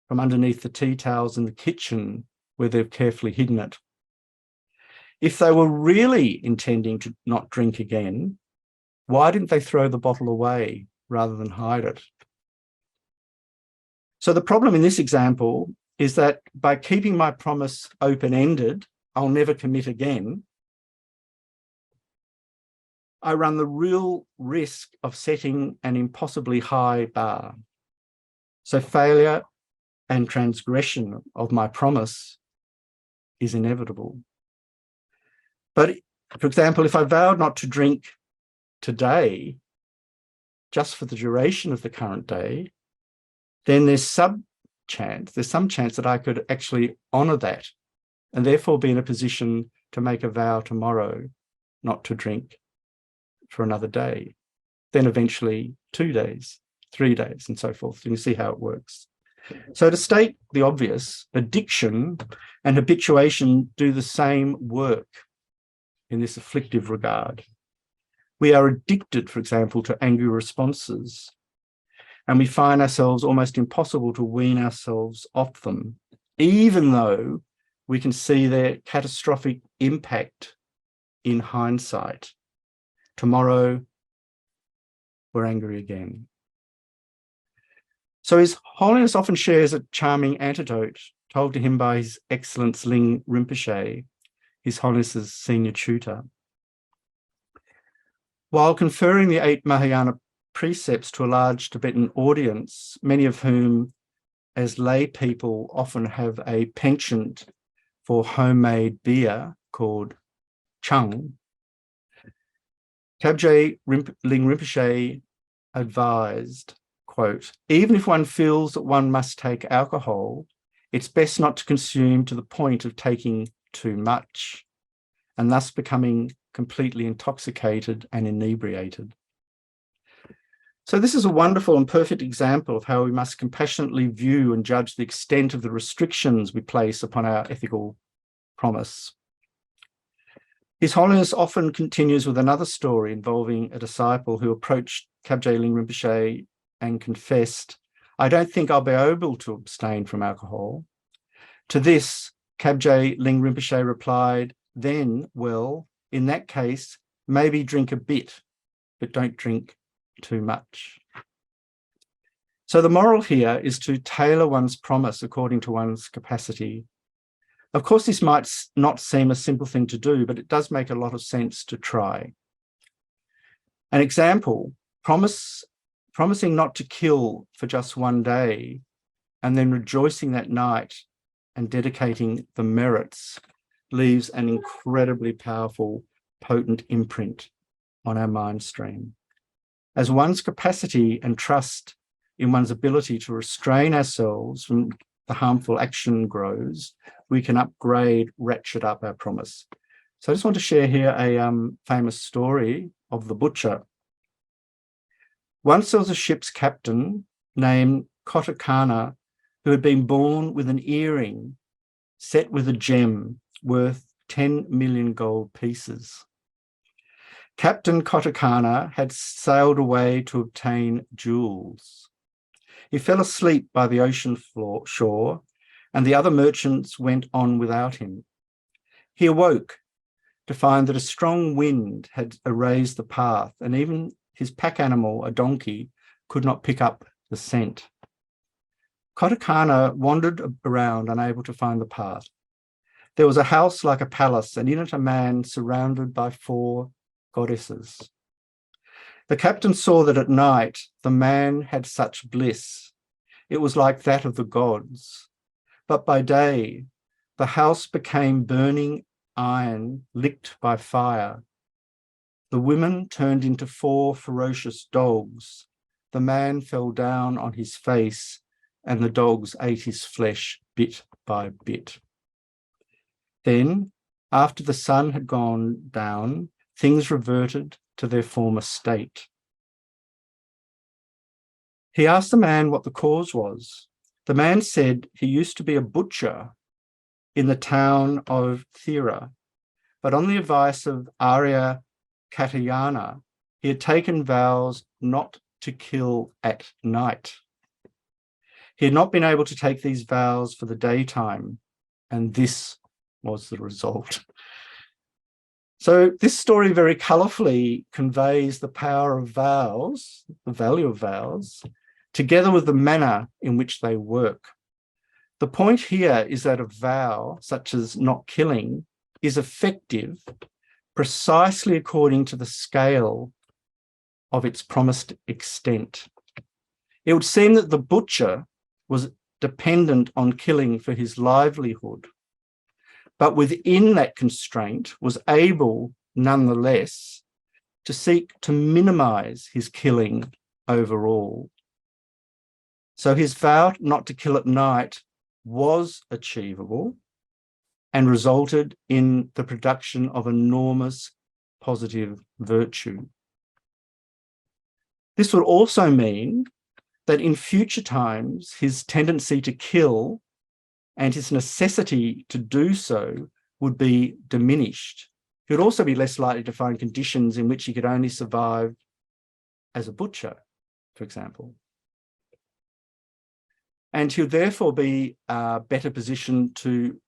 from underneath the tea towels in the kitchen where they've carefully hidden it. If they were really intending to not drink again, why didn't they throw the bottle away rather than hide it? So the problem in this example is that by keeping my promise open-ended, I'll never commit again, I run the real risk of setting an impossibly high bar. So failure and transgression of my promise is inevitable. But for example, if I vowed not to drink today, just for the duration of the current day, then there's some chance that I could actually honor that and therefore be in a position to make a vow tomorrow not to drink for another day, then eventually 2 days, 3 days, and so forth. You can see how it works. So to state the obvious, addiction and habituation do the same work in this afflictive regard. We are addicted, for example, to angry responses, and we find ourselves almost impossible to wean ourselves off them, even though we can see their catastrophic impact in hindsight. Tomorrow, we're angry again. So His Holiness often shares a charming antidote told to him by His Excellence Ling Rinpoche, His Holiness's senior tutor. While conferring the 8 Mahayana precepts to a large Tibetan audience, many of whom, as lay people, often have a penchant for homemade beer called chung, Kabje Ling Rinpoche advised, quote, "Even if one feels that one must take alcohol, it's best not to consume to the point of taking too much and thus becoming completely intoxicated and inebriated." So this is a wonderful and perfect example of how we must compassionately view and judge the extent of the restrictions we place upon our ethical promise. His Holiness often continues with another story involving a disciple who approached Kabje Ling Rinpoche and confessed, "I don't think I'll be able to abstain from alcohol." To this, Kabje Ling Rinpoche replied, "Then, well, in that case, maybe drink a bit, but don't drink too much." So the moral here is to tailor one's promise according to one's capacity. Of course, this might not seem a simple thing to do, but it does make a lot of sense to try. An example, promising not to kill for just one day and then rejoicing that night and dedicating the merits leaves an incredibly powerful, potent imprint on our mind stream. As one's capacity and trust in one's ability to restrain ourselves from the harmful action grows, we can upgrade, ratchet up our promise. So I just want to share here a famous story of the butcher. Once there was a ship's captain named Kotakana who had been born with an earring set with a gem worth 10 million gold pieces. Captain Kotakana had sailed away to obtain jewels. He fell asleep by the ocean shore, and the other merchants went on without him. He awoke to find that a strong wind had erased the path, and even his pack animal, a donkey, could not pick up the scent. Kotakana wandered around, unable to find the path. There was a house like a palace, and in it a man surrounded by 4 goddesses. The captain saw that at night the man had such bliss. It was like that of the gods. But by day, the house became burning iron licked by fire. The women turned into 4 ferocious dogs. The man fell down on his face, and the dogs ate his flesh bit by bit. Then, after the sun had gone down, things reverted to their former state. He asked the man what the cause was. The man said he used to be a butcher in the town of Thera, but on the advice of Arya Katayana, he had taken vows not to kill at night. He had not been able to take these vows for the daytime, and this was the result. So this story very colourfully conveys the power of vows, the value of vows, together with the manner in which they work. The point here is that a vow, such as not killing, is effective precisely according to the scale of its promised extent. It would seem that the butcher was dependent on killing for his livelihood, but within that constraint was able, nonetheless, to seek to minimize his killing overall. So his vow not to kill at night was achievable and resulted in the production of enormous positive virtue. This would also mean that in future times, his tendency to kill and his necessity to do so would be diminished. He would also be less likely to find conditions in which he could only survive as a butcher, for example. And he would therefore be better positioned to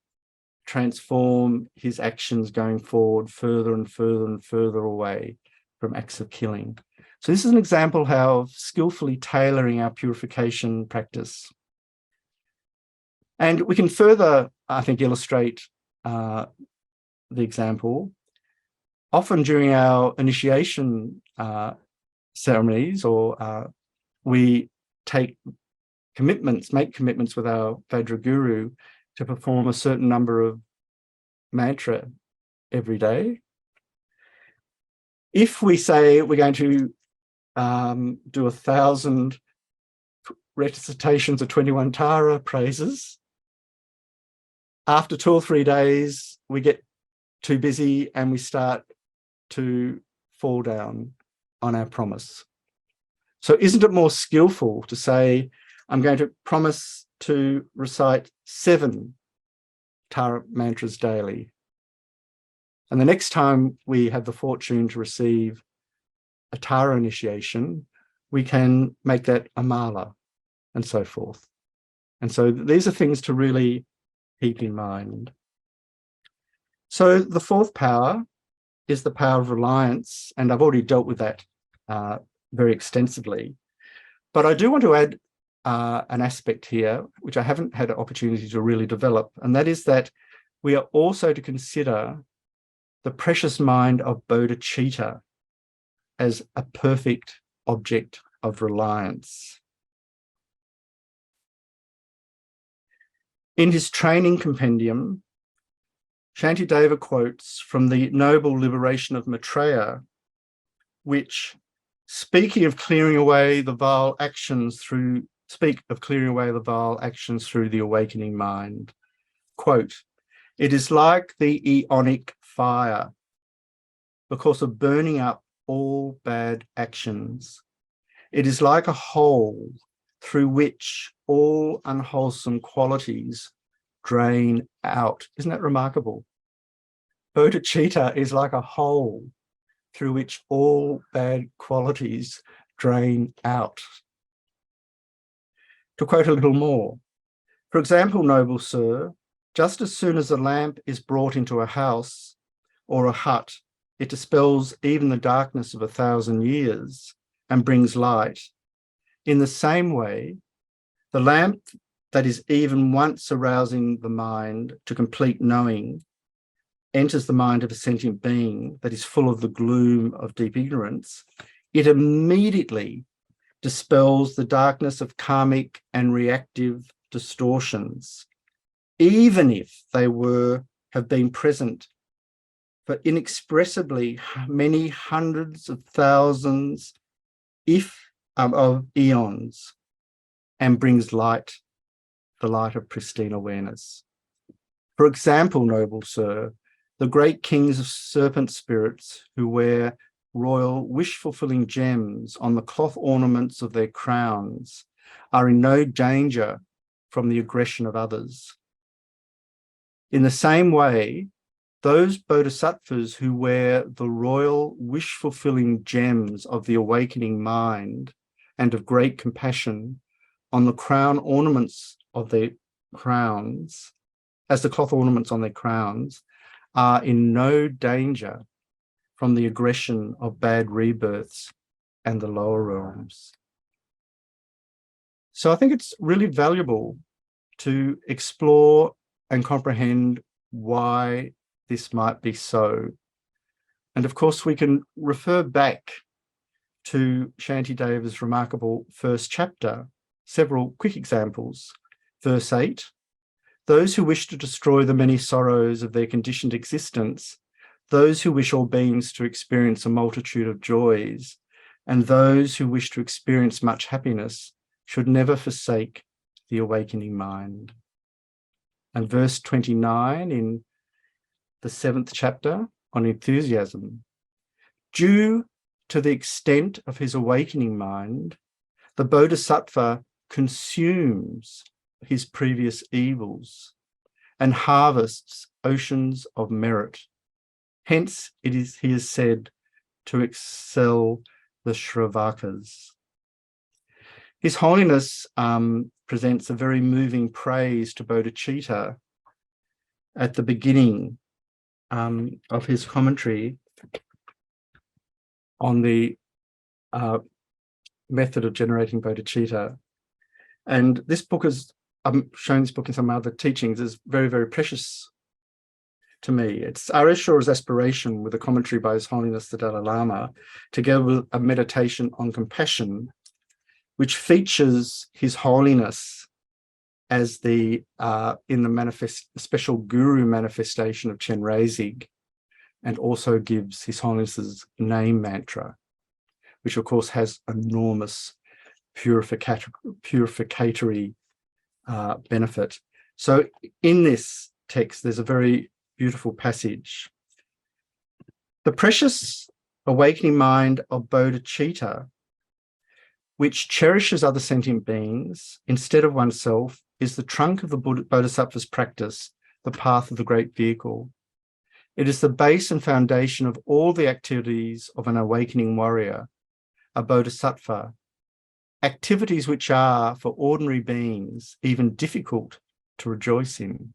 transform his actions going forward further and further and further away from acts of killing. So this is an example how skillfully tailoring our purification practice. And we can further, I think, illustrate the example. Often during our initiation ceremonies, or we take commitments, make commitments with our Vajra Guru to perform a certain number of mantra every day. If we say we're going to do 1,000 recitations of 21 Tara praises, after 2 or 3 days, we get too busy and we start to fall down on our promise. So isn't it more skillful to say, I'm going to promise to recite 7 Tara mantras daily, and the next time we have the fortune to receive a Tara initiation, we can make that a mala, and so forth. And so these are things to really keep in mind. So the fourth power is the power of reliance, and I've already dealt with that very extensively. But I do want to add an aspect here, which I haven't had an opportunity to really develop, and that is that we are also to consider the precious mind of Bodhisattva as a perfect object of reliance. In his training compendium, Shantideva quotes from the Noble Liberation of Maitreya, which, speaking of clearing away the vile actions through the awakening mind, quote, "It is like the eonic fire, because of burning up all bad actions. It is like a hole through which all unwholesome qualities drain out." Isn't that remarkable? Bodhicitta is like a hole through which all bad qualities drain out. To quote a little more, for example, noble sir, just as soon as a lamp is brought into a house or a hut, it dispels even the darkness of 1,000 years and brings light. In the same way, the lamp that is even once arousing the mind to complete knowing enters the mind of a sentient being that is full of the gloom of deep ignorance, it immediately dispels the darkness of karmic and reactive distortions, even if they have been present for inexpressibly many hundreds of thousands, of eons, and brings light, the light of pristine awareness. For example, noble sir, the great kings of serpent spirits who wear royal wish-fulfilling gems on the cloth ornaments of their crowns are in no danger from the aggression of others. In the same way, those bodhisattvas who wear the royal wish-fulfilling gems of the awakening mind and of great compassion on the crown ornaments of their crowns, as the cloth ornaments on their crowns, are in no danger from the aggression of bad rebirths and the lower realms. So I think it's really valuable to explore and comprehend why this might be so. And of course, we can refer back to Shantideva's remarkable first chapter, several quick examples. Verse 8, those who wish to destroy the many sorrows of their conditioned existence, those who wish all beings to experience a multitude of joys, and those who wish to experience much happiness should never forsake the awakening mind. And verse 29 in the 7th chapter on enthusiasm, due to the extent of his awakening mind, the Bodhisattva consumes his previous evils and harvests oceans of merit. Hence, he is said to excel the Shravakas. His Holiness presents a very moving praise to Bodhicitta at the beginning of his commentary on the method of generating bodhicitta. And this book is, I'm showing this book in some other teachings, is very, very precious to me. It's R.S. Shaw's aspiration, with a commentary by His Holiness the Dalai Lama, together with a meditation on compassion, which features His Holiness as the in the special guru manifestation of Chenrezig, and also gives His Holiness's name mantra, which of course has enormous purificatory benefit. So in this text, there's a very beautiful passage. The precious awakening mind of Bodhicitta, which cherishes other sentient beings instead of oneself, is the trunk of the Bodhisattva's practice, the path of the great vehicle. It is the base and foundation of all the activities of an awakening warrior, a Bodhisattva, activities which are, for ordinary beings, even difficult to rejoice in.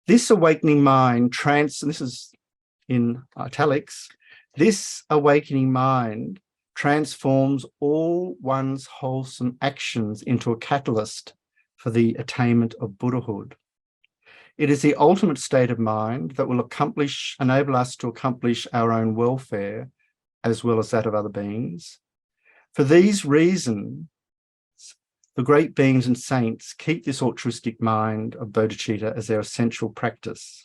This awakening mind and this is in italics, this awakening mind transforms all one's wholesome actions into a catalyst for the attainment of Buddhahood. It is the ultimate state of mind that will enable us to accomplish our own welfare as well as that of other beings. For these reasons, the great beings and saints keep this altruistic mind of bodhicitta as their essential practice.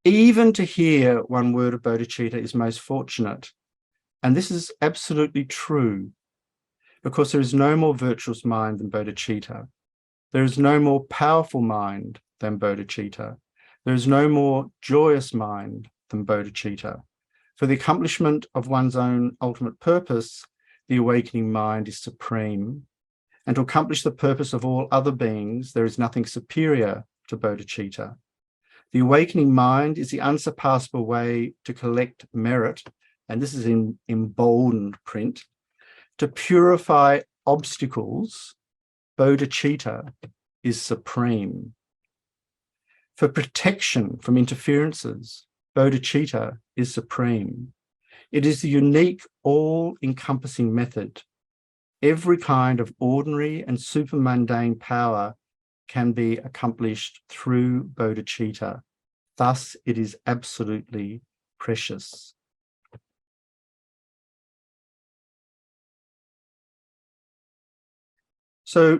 Even to hear one word of bodhicitta is most fortunate, and this is absolutely true, because there is no more virtuous mind than bodhicitta. There is no more powerful mind than bodhicitta. There is no more joyous mind than bodhicitta. For the accomplishment of one's own ultimate purpose, the awakening mind is supreme. And to accomplish the purpose of all other beings, there is nothing superior to bodhicitta. The awakening mind is the unsurpassable way to collect merit, and this is in emboldened print, to purify obstacles. Bodhicitta is supreme. For protection from interferences, bodhicitta is supreme. It is the unique, all-encompassing method. Every kind of ordinary and supermundane power can be accomplished through bodhicitta. Thus, it is absolutely precious. So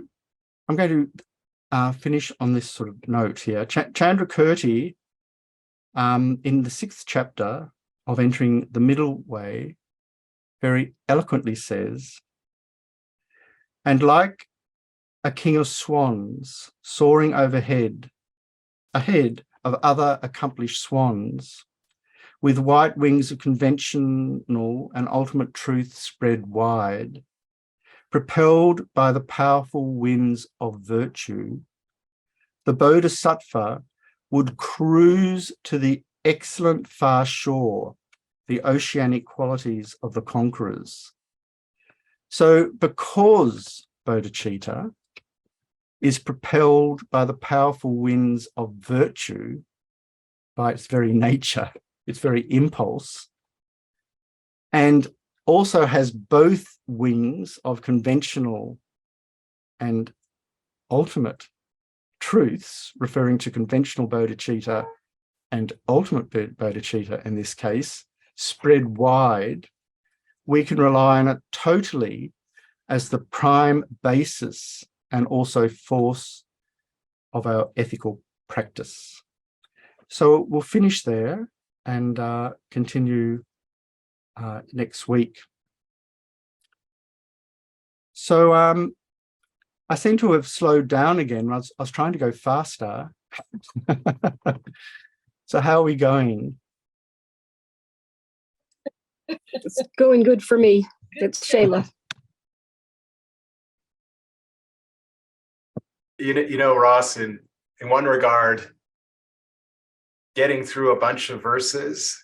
I'm going to finish on this sort of note here. Chandrakirti, in the 6th chapter of Entering the Middle Way, very eloquently says, and like a king of swans soaring overhead, ahead of other accomplished swans, with white wings of conventional and ultimate truth spread wide, propelled by the powerful winds of virtue, the Bodhisattva would cruise to the excellent far shore, the oceanic qualities of the conquerors. So because bodhicitta is propelled by the powerful winds of virtue, by its very nature, its very impulse, and also has both wings of conventional and ultimate truths, referring to conventional bodhicitta and ultimate bodhicitta in this case, spread wide, we can rely on it totally as the prime basis and also force of our ethical practice. So we'll finish there and continue next week. So I seem to have slowed down again. I was trying to go faster. So how are we going? It's going good for me. It's Shayla. You know, Ross, in one regard, getting through a bunch of verses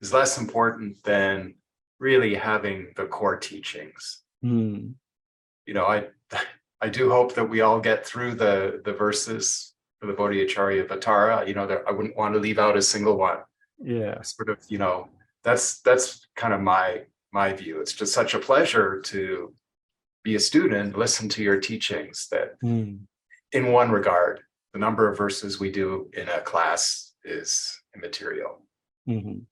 is less important than really having the core teachings. Mm. You know, I do hope that we all get through the verses for the Bodhicharya Vatara. You know, I wouldn't want to leave out a single one. Yeah. Sort of, you know, that's kind of my view. It's just such a pleasure to be a student, listen to your teachings, that in one regard, the number of verses we do in a class is immaterial. Mhm.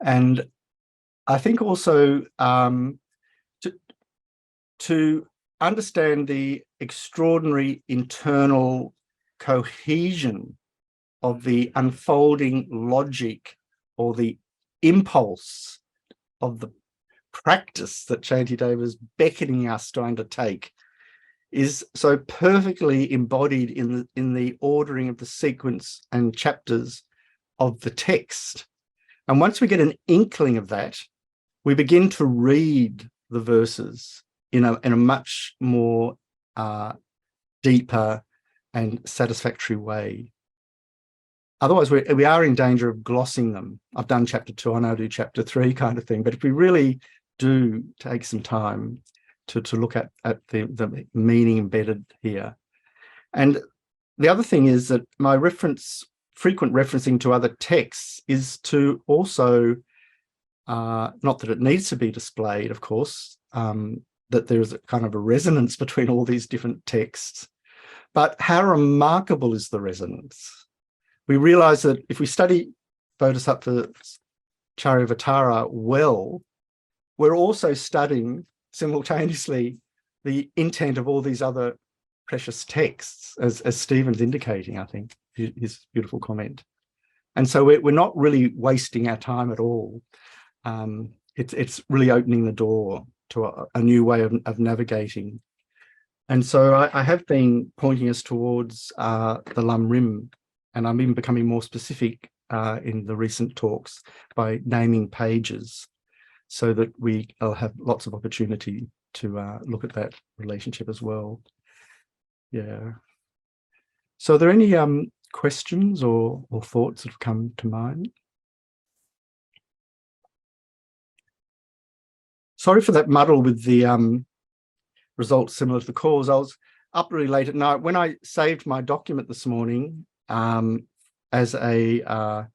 And I think also to understand the extraordinary internal cohesion of the unfolding logic or the impulse of the practice that Shantideva is beckoning us to undertake is so perfectly embodied in the ordering of the sequence and chapters of the text. And once we get an inkling of that, we begin to read the verses in a much more deeper and satisfactory way. Otherwise, we are in danger of glossing them. I've done chapter 2, I now do chapter 3 kind of thing. But if we really do take some time to look at the meaning embedded here. And the other thing is that my frequent referencing to other texts is to also, not that it needs to be displayed, of course, that there's a kind of a resonance between all these different texts, but how remarkable is the resonance? We realize that if we study Bodhisattva Charyavatara well, we're also studying simultaneously the intent of all these other precious texts, as Stephen's indicating, I think, his beautiful comment. And so we're not really wasting our time at all. It's really opening the door to a new way of navigating. And so I have been pointing us towards the Lam Rim, and I'm even becoming more specific in the recent talks by naming pages so that I'll have lots of opportunity to look at that relationship as well. Yeah. So are there any questions or thoughts that have come to mind? Sorry for that muddle with the results similar to the cause. I was up really late at night. When I saved my document this morning as a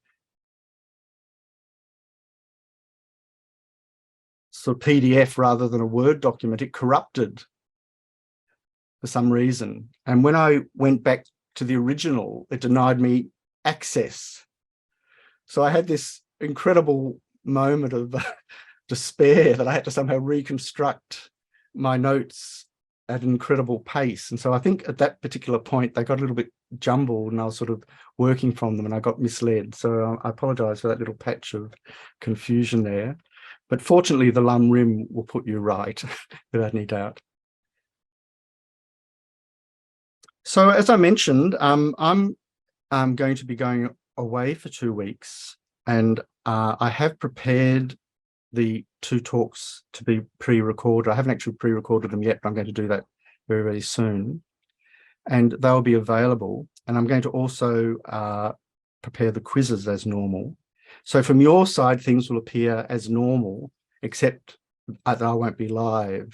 sort of PDF rather than a Word document, it corrupted for some reason. And when I went back to the original, it denied me access. So I had this incredible moment of despair that I had to somehow reconstruct my notes at an incredible pace. And so I think at that particular point, they got a little bit jumbled and I was sort of working from them and I got misled. So I apologize for that little patch of confusion there. But fortunately, the Lam Rim will put you right without any doubt. So as I mentioned, I'm going to be going away for 2 weeks, and I have prepared the 2 talks to be pre-recorded. I haven't actually pre-recorded them yet, but I'm going to do that very, very soon. And they'll be available. And I'm going to also prepare the quizzes as normal. So from your side, things will appear as normal, except that I won't be live.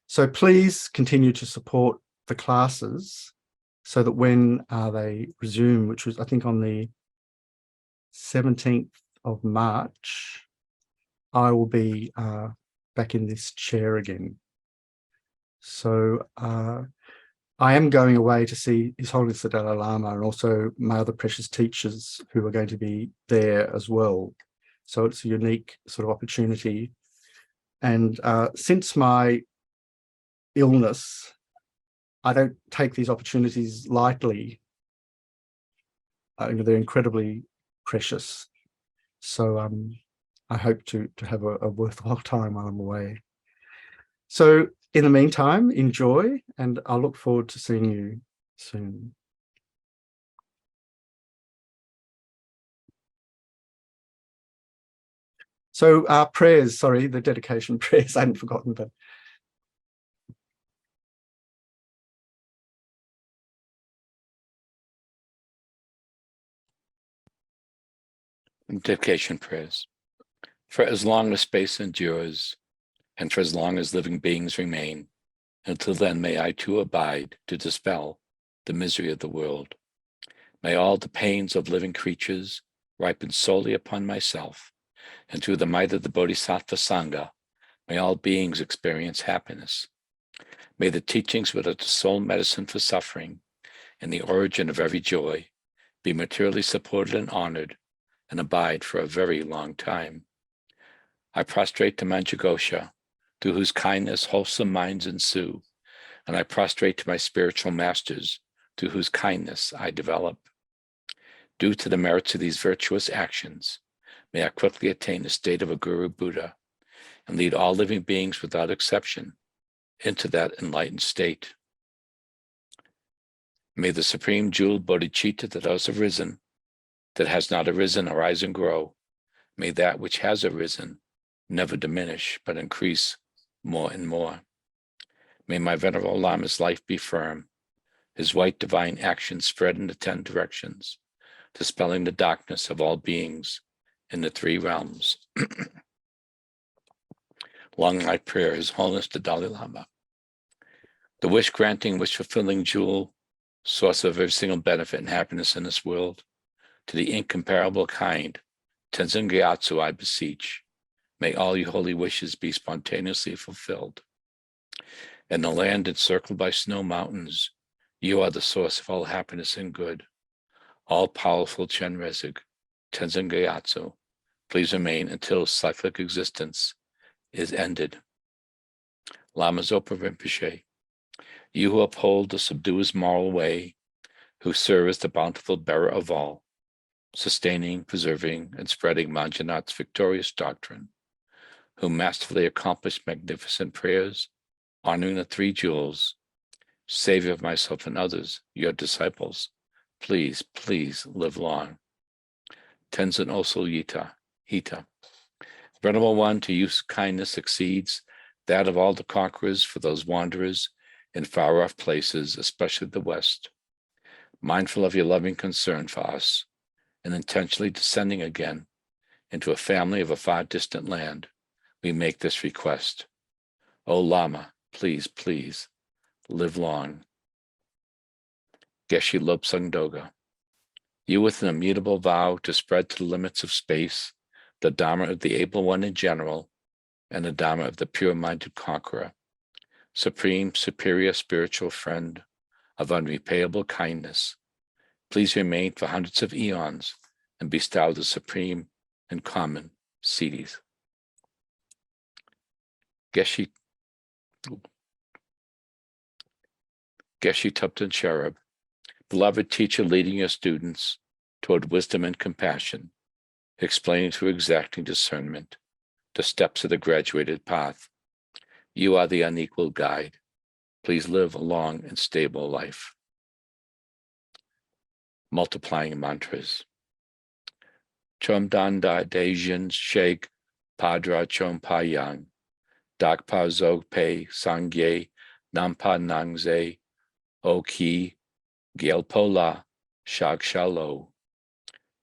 So please continue to support the classes so that when they resume, which was, I think, on the 17th of March, I will be back in this chair again. So I am going away to see His Holiness the Dalai Lama and also my other precious teachers who are going to be there as well. So it's a unique sort of opportunity. And since my illness, I don't take these opportunities lightly. They're incredibly precious. So I hope to have a worthwhile time while I'm away. So in the meantime, enjoy, and I look forward to seeing you soon. So prayers, sorry, the dedication prayers, I hadn't forgotten, but Dedication prayers. For as long as space endures, and for as long as living beings remain, until then may I too abide to dispel the misery of the world. May all the pains of living creatures ripen solely upon myself, and through the might of the Bodhisattva Sangha, may all beings experience happiness. May the teachings which are the sole medicine for suffering and the origin of every joy, be materially supported and honored, and abide for a very long time. I prostrate to Manjughosha, through whose kindness wholesome minds ensue, and I prostrate to my spiritual masters, through whose kindness I develop. Due to the merits of these virtuous actions, may I quickly attain the state of a Guru Buddha and lead all living beings without exception into that enlightened state. May the supreme jeweled bodhicitta that has arisen, that has not arisen, arise and grow. May that which has arisen never diminish, but increase more and more. May my venerable Lama's life be firm, his white divine action spread in the 10 directions, dispelling the darkness of all beings in the 3 realms. Long life prayer, His Holiness the Dalai Lama. The wish-granting, wish-fulfilling jewel, source of every single benefit and happiness in this world, to the incomparable kind, Tenzin Gyatso I beseech, may all your holy wishes be spontaneously fulfilled. In the land encircled by snow mountains, you are the source of all happiness and good. All-powerful Chen Rezig, Tenzin Gyatso, please remain until cyclic existence is ended. Lama Zopa Rinpoche, you who uphold the subduer's moral way, who serve as the bountiful bearer of all, sustaining, preserving, and spreading Manjunath's victorious doctrine, who masterfully accomplished magnificent prayers, honoring the 3 jewels, Savior of myself and others, your disciples, please, please live long. Tenzin Osul Hita. Venerable One, to you kindness exceeds that of all the conquerors for those wanderers in far-off places, especially the West. Mindful of your loving concern for us, and intentionally descending again into a family of a far distant land, we make this request. O Lama, please, please, live long. Geshe Lobsang Doga, you with an immutable vow to spread to the limits of space the Dharma of the Able One in general, and the Dharma of the pure-minded conqueror, supreme, superior spiritual friend of unrepayable kindness, please remain for hundreds of eons and bestow the supreme and common siddhis. Geshe Tupten Cherub, beloved teacher leading your students toward wisdom and compassion, explaining through exacting discernment the steps of the graduated path. You are the unequaled guide. Please live a long and stable life. Multiplying mantras. Chom Dan Da Dejin Sheikh Padra Chom Pa Yang, Dakpa Zog Pe Sangye Nampa Nangze O Ki Gyelpo La Shag Shalo,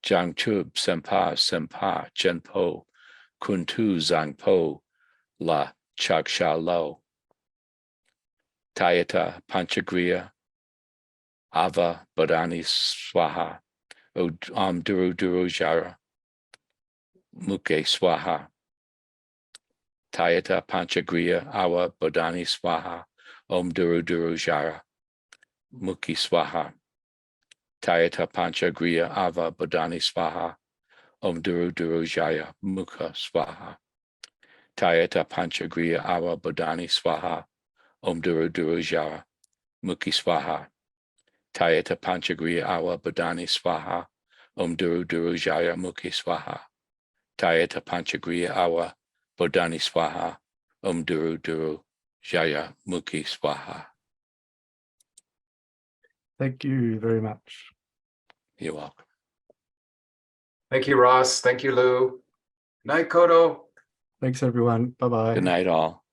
Jang Chub Sempa Sempa Chenpo Kuntu Zangpo La Chaksha Lo, Tayata Panchagriya Ava Bodhani Swaha Om Duru Duru Jara Mukhe Swaha, Tayata Panchagriya Ava Bodhani Swaha Om Duru Duru Jara Mukhi Swaha, Tayata Panchagriya Ava Bodhani Swaha Om Duru Duru Jaya Mukha Swaha, Tayata Panchagriya Ava Bodhani Swaha Om Duru Duru Jara Mukhi Swaha, Tayata Panchagriya Ava Bodhani Swaha Om Duru Duru Jaya Mukhi Swaha, Tayata Panchagriya Ava Bodhani Swaha Om Duru Duru Jaya Mukhi Swaha. Thank you very much. You're welcome. Thank you, Ross. Thank you, Lou. Night, Kodo. Thanks, everyone. Bye-bye. Good night, all.